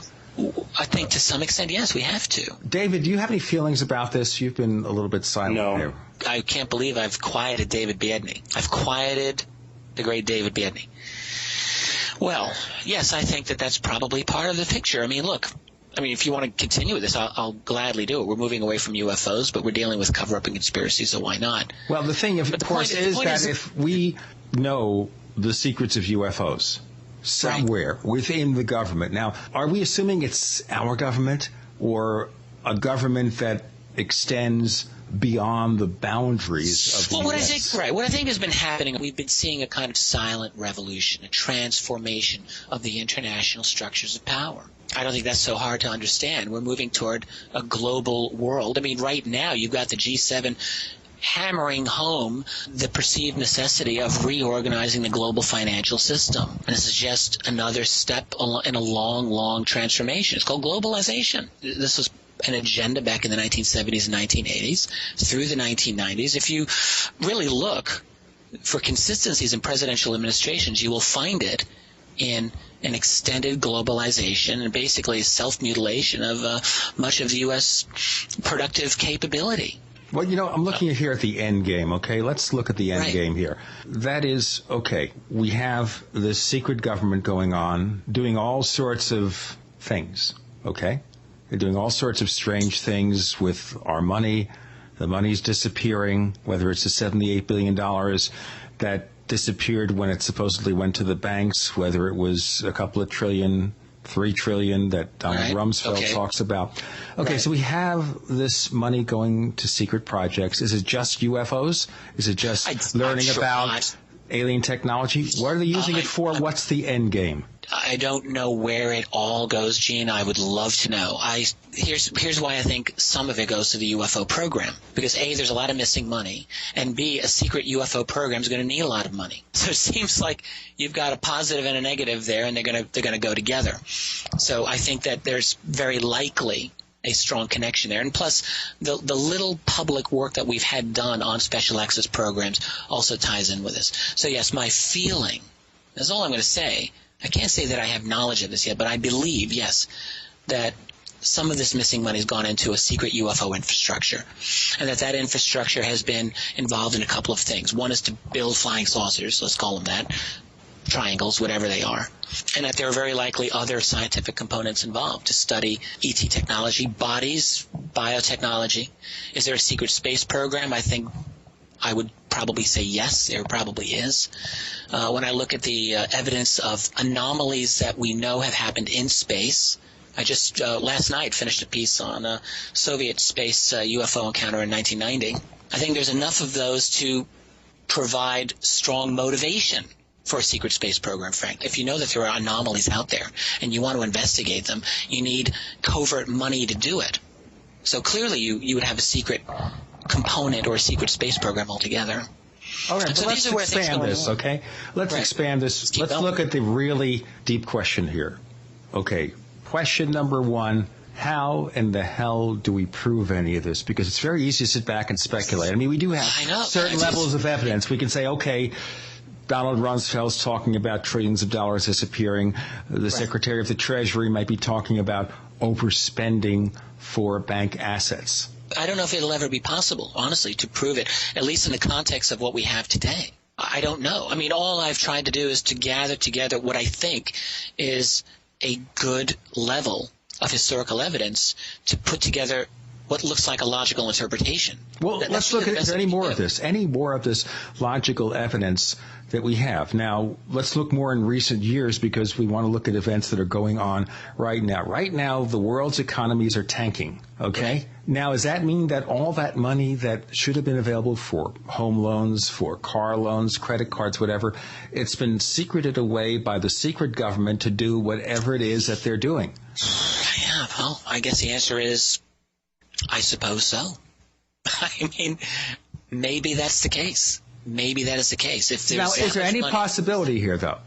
I think to some extent, yes, we have to. David, do you have any feelings about this? You've been a little bit silent there. I can't believe I've quieted David Biedny. I've quieted the great David Biedny. Well, yes, I think that that's probably part of the picture. I mean, look, if you want to continue with this, I'll gladly do it. We're moving away from UFOs, but we're dealing with cover-up and conspiracy, so why not? Well, the thing, of course, is that if we know the secrets of UFOs somewhere within the government. Now, are we assuming it's our government or a government that extends beyond the boundaries of the US? What I think has been happening, we've been seeing a kind of silent revolution, a transformation of the international structures of power. I don't think that's so hard to understand. We're moving toward a global world. Right now you've got the G7 hammering home the perceived necessity of reorganizing the global financial system. And this is just another step in a long, long transformation. It's called globalization. This was an agenda back in the 1970s and 1980s through the 1990s. If you really look for consistencies in presidential administrations, you will find it in an extended globalization and basically a self-mutilation of much of the U.S. productive capability. Well, I'm looking here at the end game, okay? Let's look at the end game here. That is, okay, we have this secret government going on, doing all sorts of things, okay? They're doing all sorts of strange things with our money. The money's disappearing, whether it's the $78 billion that disappeared when it supposedly went to the banks, whether it was a couple of trillion, 3 trillion that Donald Rumsfeld talks about. Okay, so we have this money going to secret projects. Is it just UFOs? Is it just learning about alien technology? What are they using it for? What's the end game? I don't know where it all goes, Gene. I would love to know. Here's why I think some of it goes to the UFO program. Because A, there's a lot of missing money, and B, a secret UFO program is going to need a lot of money. So it seems like you've got a positive and a negative there, and they're going to go together. So I think that there's very likely a strong connection there. And plus, the little public work that we've had done on special access programs also ties in with this. So yes, my feeling, that's all I'm going to say. I can't say that I have knowledge of this yet, but I believe, yes, that some of this missing money has gone into a secret UFO infrastructure, and that infrastructure has been involved in a couple of things. One is to build flying saucers, let's call them that, triangles, whatever they are, and that there are very likely other scientific components involved to study ET technology, bodies, biotechnology. Is there a secret space program? I think I would probably say yes, there probably is. When I look at the evidence of anomalies that we know have happened in space, I just last night finished a piece on a Soviet space UFO encounter in 1990. I think there's enough of those to provide strong motivation for a secret space program, Frank. If you know that there are anomalies out there and you want to investigate them, you need covert money to do it. So clearly you would have a secret component or a secret space program altogether. All right, so let's expand this, okay? Let's expand this. Let's look at the really deep question here. Okay, question number one, how in the hell do we prove any of this? Because it's very easy to sit back and speculate. I mean, we do have certain levels of evidence. We can say, okay, Donald Rumsfeld's talking about trillions of dollars disappearing. The Secretary of the Treasury might be talking about overspending for bank assets. I don't know if it'll ever be possible, honestly, to prove it, at least in the context of what we have today. I don't know. I mean, all I've tried to do is to gather together what I think is a good level of historical evidence to put together what looks like a logical interpretation. Well, let's look at any more of this logical evidence that we have. Now, let's look more in recent years because we want to look at events that are going on right now. Right now, the world's economies are tanking, okay? Right. Now, does that mean that all that money that should have been available for home loans, for car loans, credit cards, whatever, it's been secreted away by the secret government to do whatever it is that they're doing? Yeah, well, I guess the answer is I suppose so. I mean, maybe that's the case. Maybe that is the case. If now, is there any possibility here, though?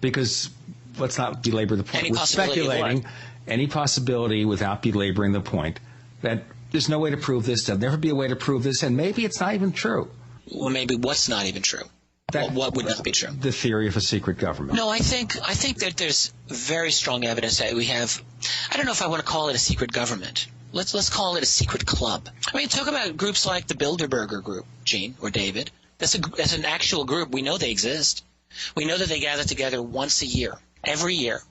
Because let's not belabor the point. We're speculating. Any possibility, without belaboring the point, that there's no way to prove this, there'll never be a way to prove this, and maybe it's not even true. Well, maybe what's not even true? What would not be true? The theory of a secret government. No, I think that there's very strong evidence that we have. I don't know if I want to call it a secret government. Let's call it a secret club. I mean, talk about groups like the Bilderberger Group, Gene or David. That's an actual group. We know they exist. We know that they gather together once a year, every year.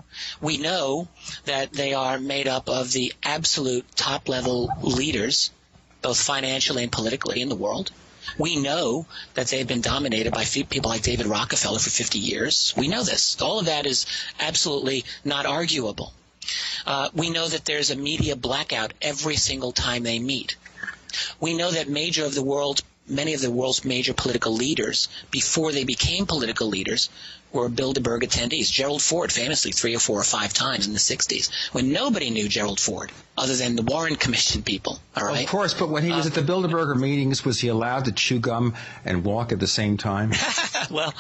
We know that they are made up of the absolute top-level leaders, both financially and politically, in the world. We know that they've been dominated by people like David Rockefeller for 50 years. We know this. All of that is absolutely not arguable. We know that there's a media blackout every single time they meet. We know that many of the world's major political leaders, before they became political leaders, were Bilderberg attendees. Gerald Ford, famously, 3 or 4 or 5 times in the 60s, when nobody knew Gerald Ford other than the Warren Commission people. All right? Of course, but when he was at the Bilderberger meetings, was he allowed to chew gum and walk at the same time? Well,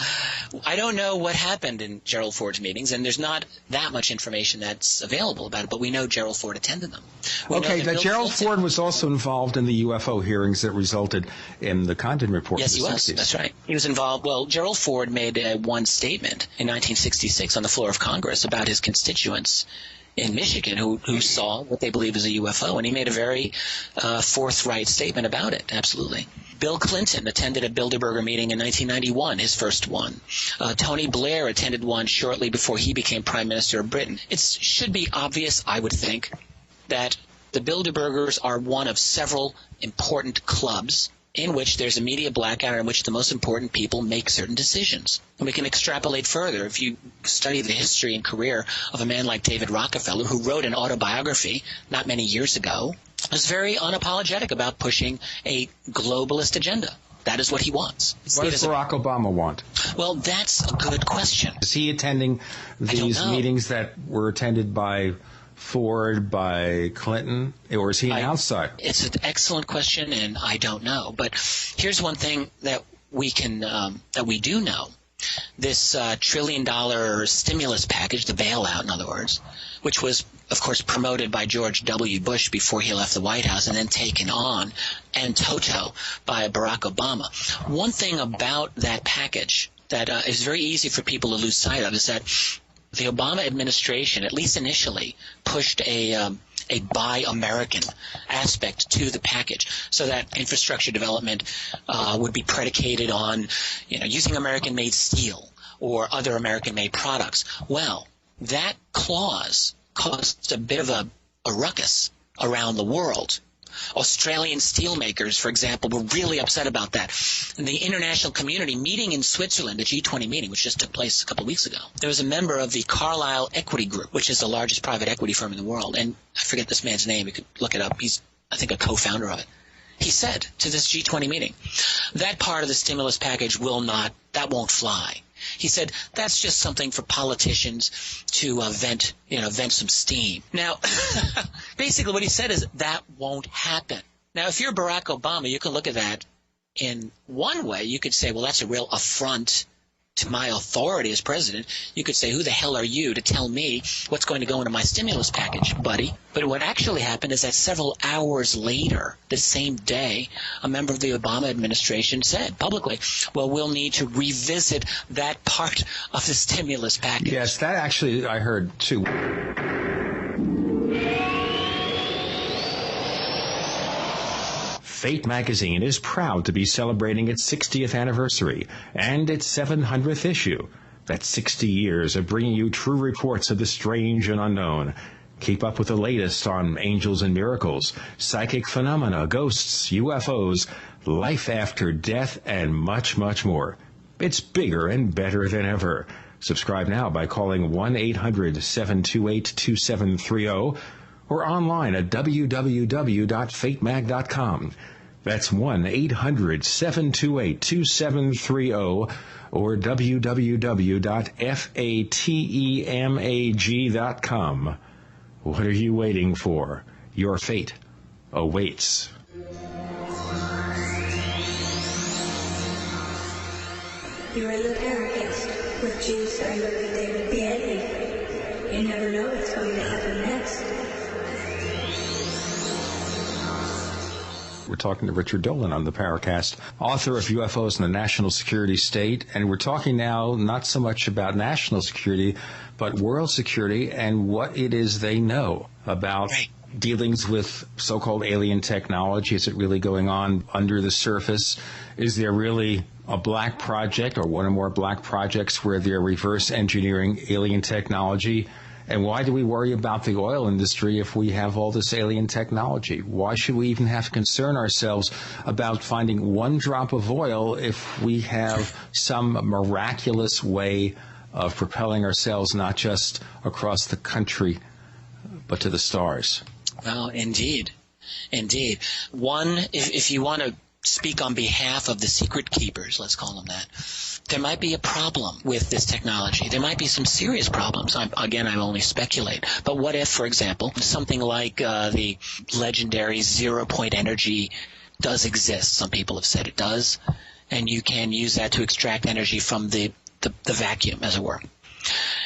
I don't know what happened in Gerald Ford's meetings, and there's not that much information that's available about it, but we know Gerald Ford attended them. Okay, that Gerald Ford was also involved in the UFO hearings that resulted in the Condon report. Yes, in he the was. 60s. That's right. He was involved. Well, Gerald Ford made one statement in 1966 on the floor of Congress about his constituents in Michigan who saw what they believe is a UFO, and he made a very forthright statement about it, absolutely. Bill Clinton attended a Bilderberger meeting in 1991, his first one. Tony Blair attended one shortly before he became Prime Minister of Britain. It should be obvious, I would think, that the Bilderbergers are one of several important clubs in which there's a media blackout in which the most important people make certain decisions. And we can extrapolate further. If you study the history and career of a man like David Rockefeller, who wrote an autobiography not many years ago, was very unapologetic about pushing a globalist agenda. That is what he wants. What does Barack Obama want? Well, that's a good question. Is he attending these meetings that were attended by Ford, by Clinton, or is he an outsider? It's an excellent question, and I don't know. But here's one thing that we do know. This $1 trillion stimulus package, the bailout, in other words, which was, of course, promoted by George W. Bush before he left the White House and then taken on en toto by Barack Obama. One thing about that package that is very easy for people to lose sight of is that the Obama administration, at least initially, pushed a a Buy American aspect to the package, so that infrastructure development would be predicated on, using American-made steel or other American-made products. Well, that clause caused a bit of a ruckus around the world. Australian steelmakers, for example, were really upset about that. And the international community meeting in Switzerland, the G20 meeting, which just took place a couple of weeks ago, there was a member of the Carlyle Equity Group, which is the largest private equity firm in the world. And I forget this man's name. You could look it up. He's, I think, a co-founder of it. He said to this G20 meeting, that part of the stimulus package that won't fly. He said that's just something for politicians to vent some steam. Now, basically what he said is that won't happen. Now, if you're Barack Obama, you can look at that in one way. You could say, well, that's a real affront to my authority as president. You could say, who the hell are you to tell me what's going to go into my stimulus package, buddy? But what actually happened is that several hours later, the same day, a member of the Obama administration said publicly, well, we'll need to revisit that part of the stimulus package. Yes, that actually I heard too. Fate magazine is proud to be celebrating its 60th anniversary and its 700th issue. That's 60 years of bringing you true reports of the strange and unknown. Keep up with the latest on angels and miracles, psychic phenomena, ghosts, UFOs, life after death, and much, much more. It's bigger and better than ever. Subscribe now by calling 1-800-728-2730 or online at www.fatemag.com. That's 1-800-728-2730 or www.fatemag.com. What are you waiting for? Your fate awaits. You're in the Paracast with Gene Steinberg and David Biedney. You never know what's going to happen next. We're talking to Richard Dolan on the Paracast, author of UFOs in the National Security State, and we're talking now not so much about national security, but world security and what it is they know about dealings with so-called alien technology. Is it really going on under the surface? Is there really a black project or one or more black projects where they're reverse engineering alien technology? And why do we worry about the oil industry if we have all this alien technology? Why should we even have to concern ourselves about finding one drop of oil if we have some miraculous way of propelling ourselves not just across the country, but to the stars? Well, indeed. Indeed. One, if you want to speak on behalf of the secret keepers, let's call them that, there might be a problem with this technology. There might be some serious problems. I only speculate. But what if, for example, something like the legendary zero-point energy does exist? Some people have said it does. And you can use that to extract energy from the vacuum, as it were.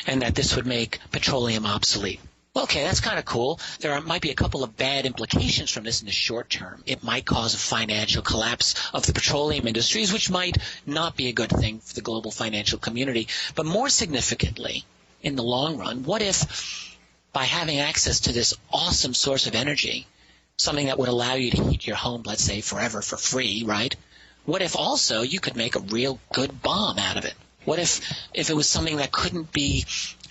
And that this would make petroleum obsolete. Okay, that's kind of cool. There might be a couple of bad implications from this in the short term. It might cause a financial collapse of the petroleum industries, which might not be a good thing for the global financial community. But more significantly, in the long run, what if by having access to this awesome source of energy, something that would allow you to heat your home, let's say, forever for free, right? What if also you could make a real good bomb out of it? What if it was something that couldn't be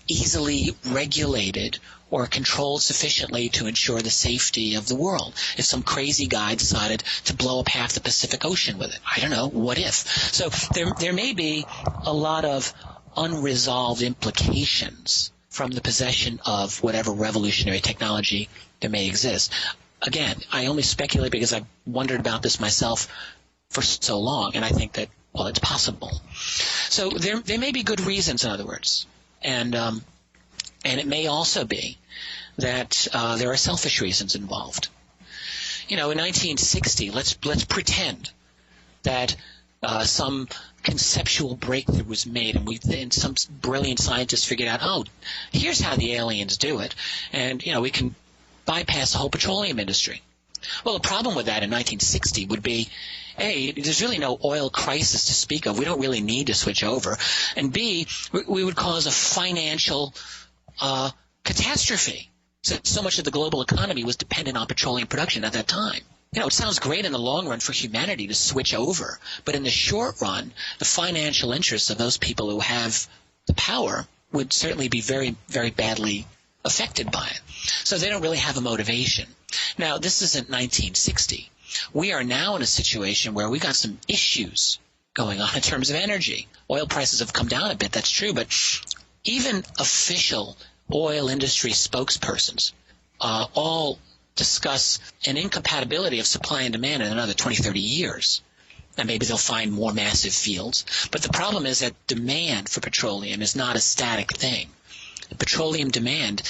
easily regulated or controlled sufficiently to ensure the safety of the world? If some crazy guy decided to blow up half the Pacific Ocean with it, I don't know, what if? So there may be a lot of unresolved implications from the possession of whatever revolutionary technology there may exist. Again, I only speculate because I've wondered about this myself for so long, and I think that, well, it's possible. So there may be good reasons, in other words. And it may also be that there are selfish reasons involved. In 1960, let's pretend that some conceptual breakthrough was made, and some brilliant scientists figured out, oh, here's how the aliens do it, and we can bypass the whole petroleum industry. Well, the problem with that in 1960 would be, A, there's really no oil crisis to speak of. We don't really need to switch over. And B, we would cause a financial catastrophe. So much of the global economy was dependent on petroleum production at that time. It sounds great in the long run for humanity to switch over, but in the short run, the financial interests of those people who have the power would certainly be very, very badly affected by it. So they don't really have a motivation. Now, this isn't 1960. We are now in a situation where we got some issues going on in terms of energy. Oil prices have come down a bit, that's true, but even official oil industry spokespersons all discuss an incompatibility of supply and demand in another 20, 30 years. And maybe they'll find more massive fields. But the problem is that demand for petroleum is not a static thing. Petroleum demand,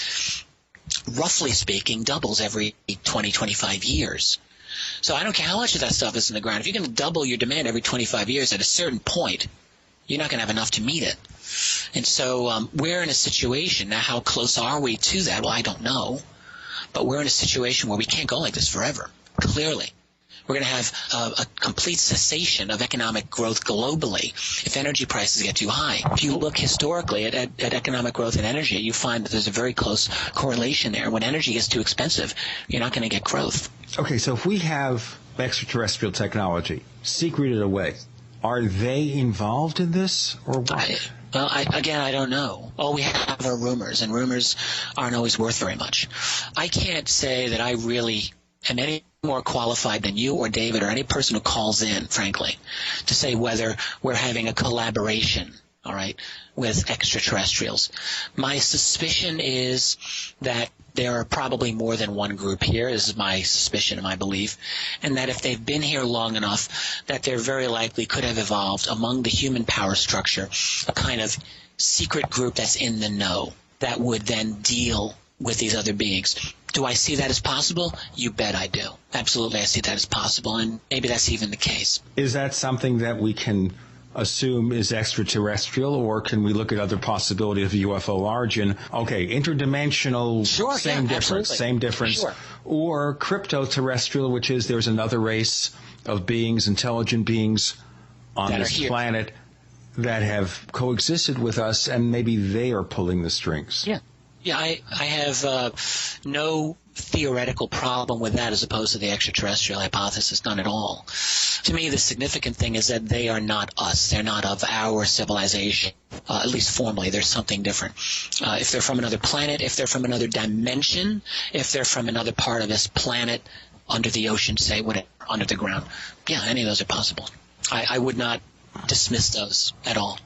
roughly speaking, doubles every 20, 25 years. So I don't care how much of that stuff is in the ground. If you're going to double your demand every 25 years, at a certain point, you're not going to have enough to meet it. And so we're in a situation now. How close are we to that? Well, I don't know. But we're in a situation where we can't go like this forever, clearly. We're going to have a complete cessation of economic growth globally if energy prices get too high. If you look historically at economic growth and energy, you find that there's a very close correlation there. When energy gets too expensive, you're not going to get growth. Okay, so if we have extraterrestrial technology secreted away, are they involved in this or what? I don't know. All we have are rumors, and rumors aren't always worth very much. I can't say that I really am any more qualified than you or David or any person who calls in, frankly, to say whether we're having a collaboration, all right, with extraterrestrials. My suspicion is that there are probably more than one group here. This is my suspicion and my belief. And that if they've been here long enough, that there very likely could have evolved among the human power structure a kind of secret group that's in the know that would then deal with these other beings. Do I see that as possible? You bet I do. Absolutely, I see that as possible, and maybe that's even the case. Is that something that we can assume is extraterrestrial, or can we look at other possibility of UFO origin? Okay, interdimensional, sure, same difference. Sure. Or crypto-terrestrial, which is there's another race of beings, intelligent beings on this planet that have coexisted with us, and maybe they are pulling the strings. Yeah, I have no theoretical problem with that as opposed to the extraterrestrial hypothesis, none at all. To me, the significant thing is that they are not us. They're not of our civilization, at least formally. There's something different. If they're from another planet, if they're from another dimension, if they're from another part of this planet, under the ocean, say, whatever, under the ground, yeah, any of those are possible. I would not dismiss those at all.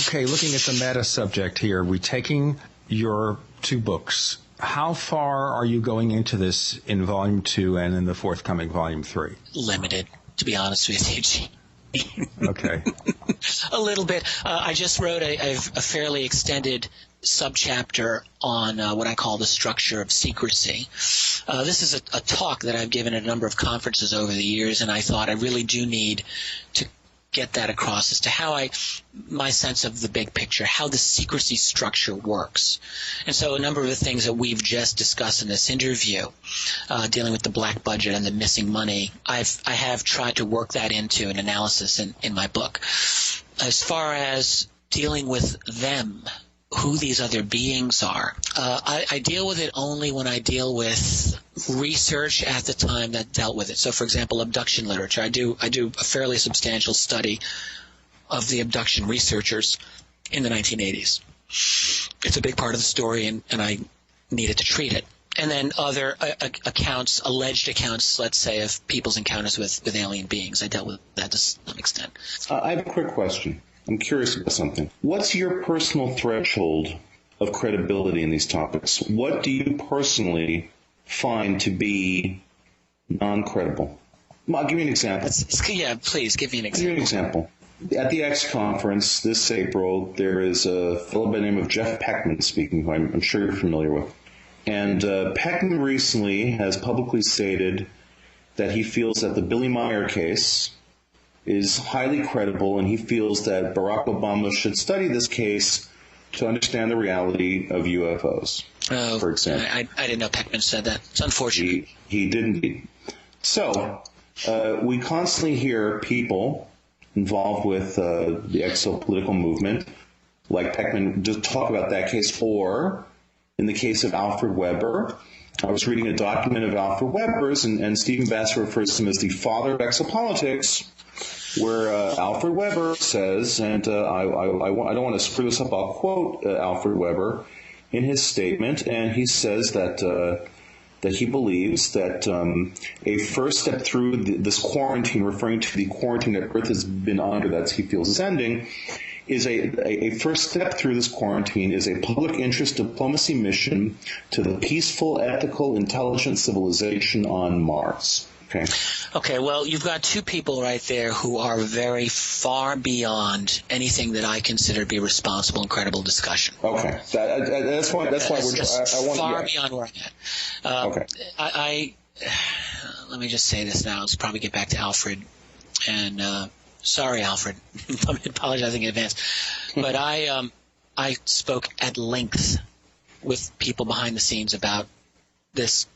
Okay, looking at the meta subject here, we're taking your two books. How far are you going into this in Volume 2 and in the forthcoming Volume 3? Limited, to be honest with you, Gene. Okay. A little bit. I just wrote a fairly extended subchapter on what I call the structure of secrecy. This is a talk that I've given at a number of conferences over the years, and I thought I really do need to get that across as to how my sense of the big picture, how the secrecy structure works. And so a number of the things that we've just discussed in this interview, dealing with the black budget and the missing money, I have tried to work that into an analysis in my book. As far as dealing with them, who these other beings are, I deal with it only when I deal with research at the time that dealt with it. So, for example, abduction literature. I do a fairly substantial study of the abduction researchers in the 1980s. It's a big part of the story, and I needed to treat it. And then other accounts, alleged accounts, let's say, of people's encounters with alien beings. I dealt with that to some extent. I have a quick question. I'm curious about something. What's your personal threshold of credibility in these topics? What do you personally find to be non-credible? I'll give you an example. Yeah, please give me an example. I'll give you an example. At the X conference this April, there is a fellow by the name of Jeff Peckman speaking, who I'm sure you're familiar with. And Peckman recently has publicly stated that he feels that the Billy Meyer case is highly credible, and he feels that Barack Obama should study this case to understand the reality of UFOs, for example. I didn't know Peckman said that. It's unfortunate. He did indeed. So we constantly hear people involved with the exopolitical movement, like Peckman, just talk about that case, or in the case of Alfred Weber. I was reading a document of Alfred Weber's, and Stephen Bass refers to him as the father of exopolitics, where Alfred Weber says, and I don't want to screw this up, I'll quote Alfred Weber in his statement, and he says that he believes that a first step through this quarantine, referring to the quarantine that Earth has been under, that he feels is ending, is a first step through this quarantine is a public interest diplomacy mission to the peaceful, ethical, intelligent civilization on Mars. Okay, well, you've got two people right there who are very far beyond anything that I consider to be responsible and credible discussion. Okay, that's why we're just I want far beyond where I'm at. Okay, let me just say this now. Let's probably get back to Alfred. And sorry, Alfred, I'm apologizing in advance, but I spoke at length with people behind the scenes about this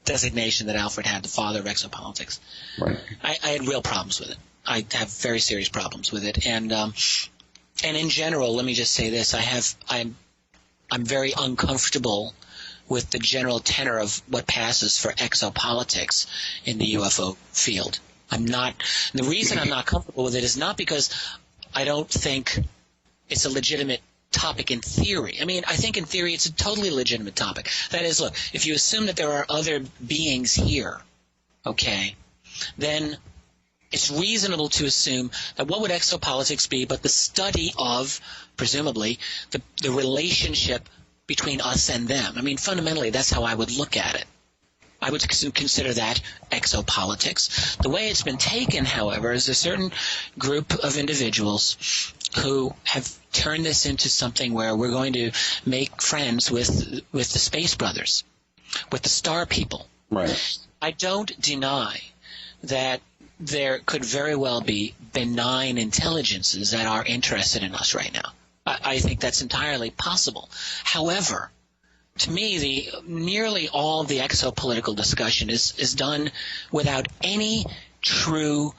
designation that Alfred had, the father of exopolitics. Right. I had real problems with it. I have very serious problems with it, and in general, let me just say this: I'm very uncomfortable with the general tenor of what passes for exopolitics in the UFO field. I'm not. The reason I'm not comfortable with it is not because I don't think it's a legitimate topic in theory. I mean, I think in theory it's a totally legitimate topic. That is, look, if you assume that there are other beings here, okay, then it's reasonable to assume that what would exopolitics be but the study of, presumably, the relationship between us and them. I mean, fundamentally, that's how I would look at it. I would consider that exopolitics. The way it's been taken, however, is a certain group of individuals who have turned this into something where we're going to make friends with the Space Brothers, with the Star People. Right. I don't deny that there could very well be benign intelligences that are interested in us right now. I think that's entirely possible. However, to me, nearly all of the exopolitical discussion is done without any true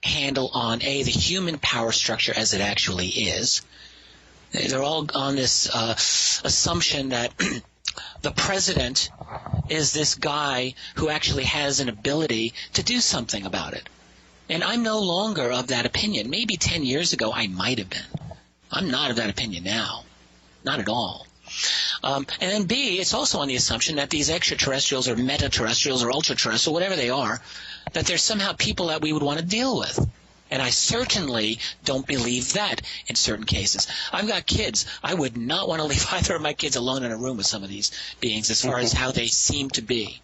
handle on, A, the human power structure as it actually is. They're all on this assumption that the president is this guy who actually has an ability to do something about it. And I'm no longer of that opinion. Maybe 10 years ago I might have been. I'm not of that opinion now. Not at all. And then B, it's also on the assumption that these extraterrestrials or meta-terrestrials or ultra-terrestrial, whatever they are, that they're somehow people that we would want to deal with. And I certainly don't believe that in certain cases. I've got kids. I would not want to leave either of my kids alone in a room with some of these beings as far as how they seem to be.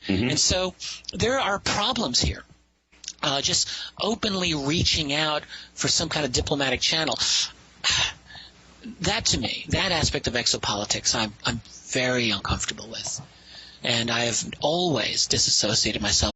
Mm-hmm. And so there are problems here. Just openly reaching out for some kind of diplomatic channel. That, to me, that aspect of exopolitics, I'm very uncomfortable with. And I have always disassociated myself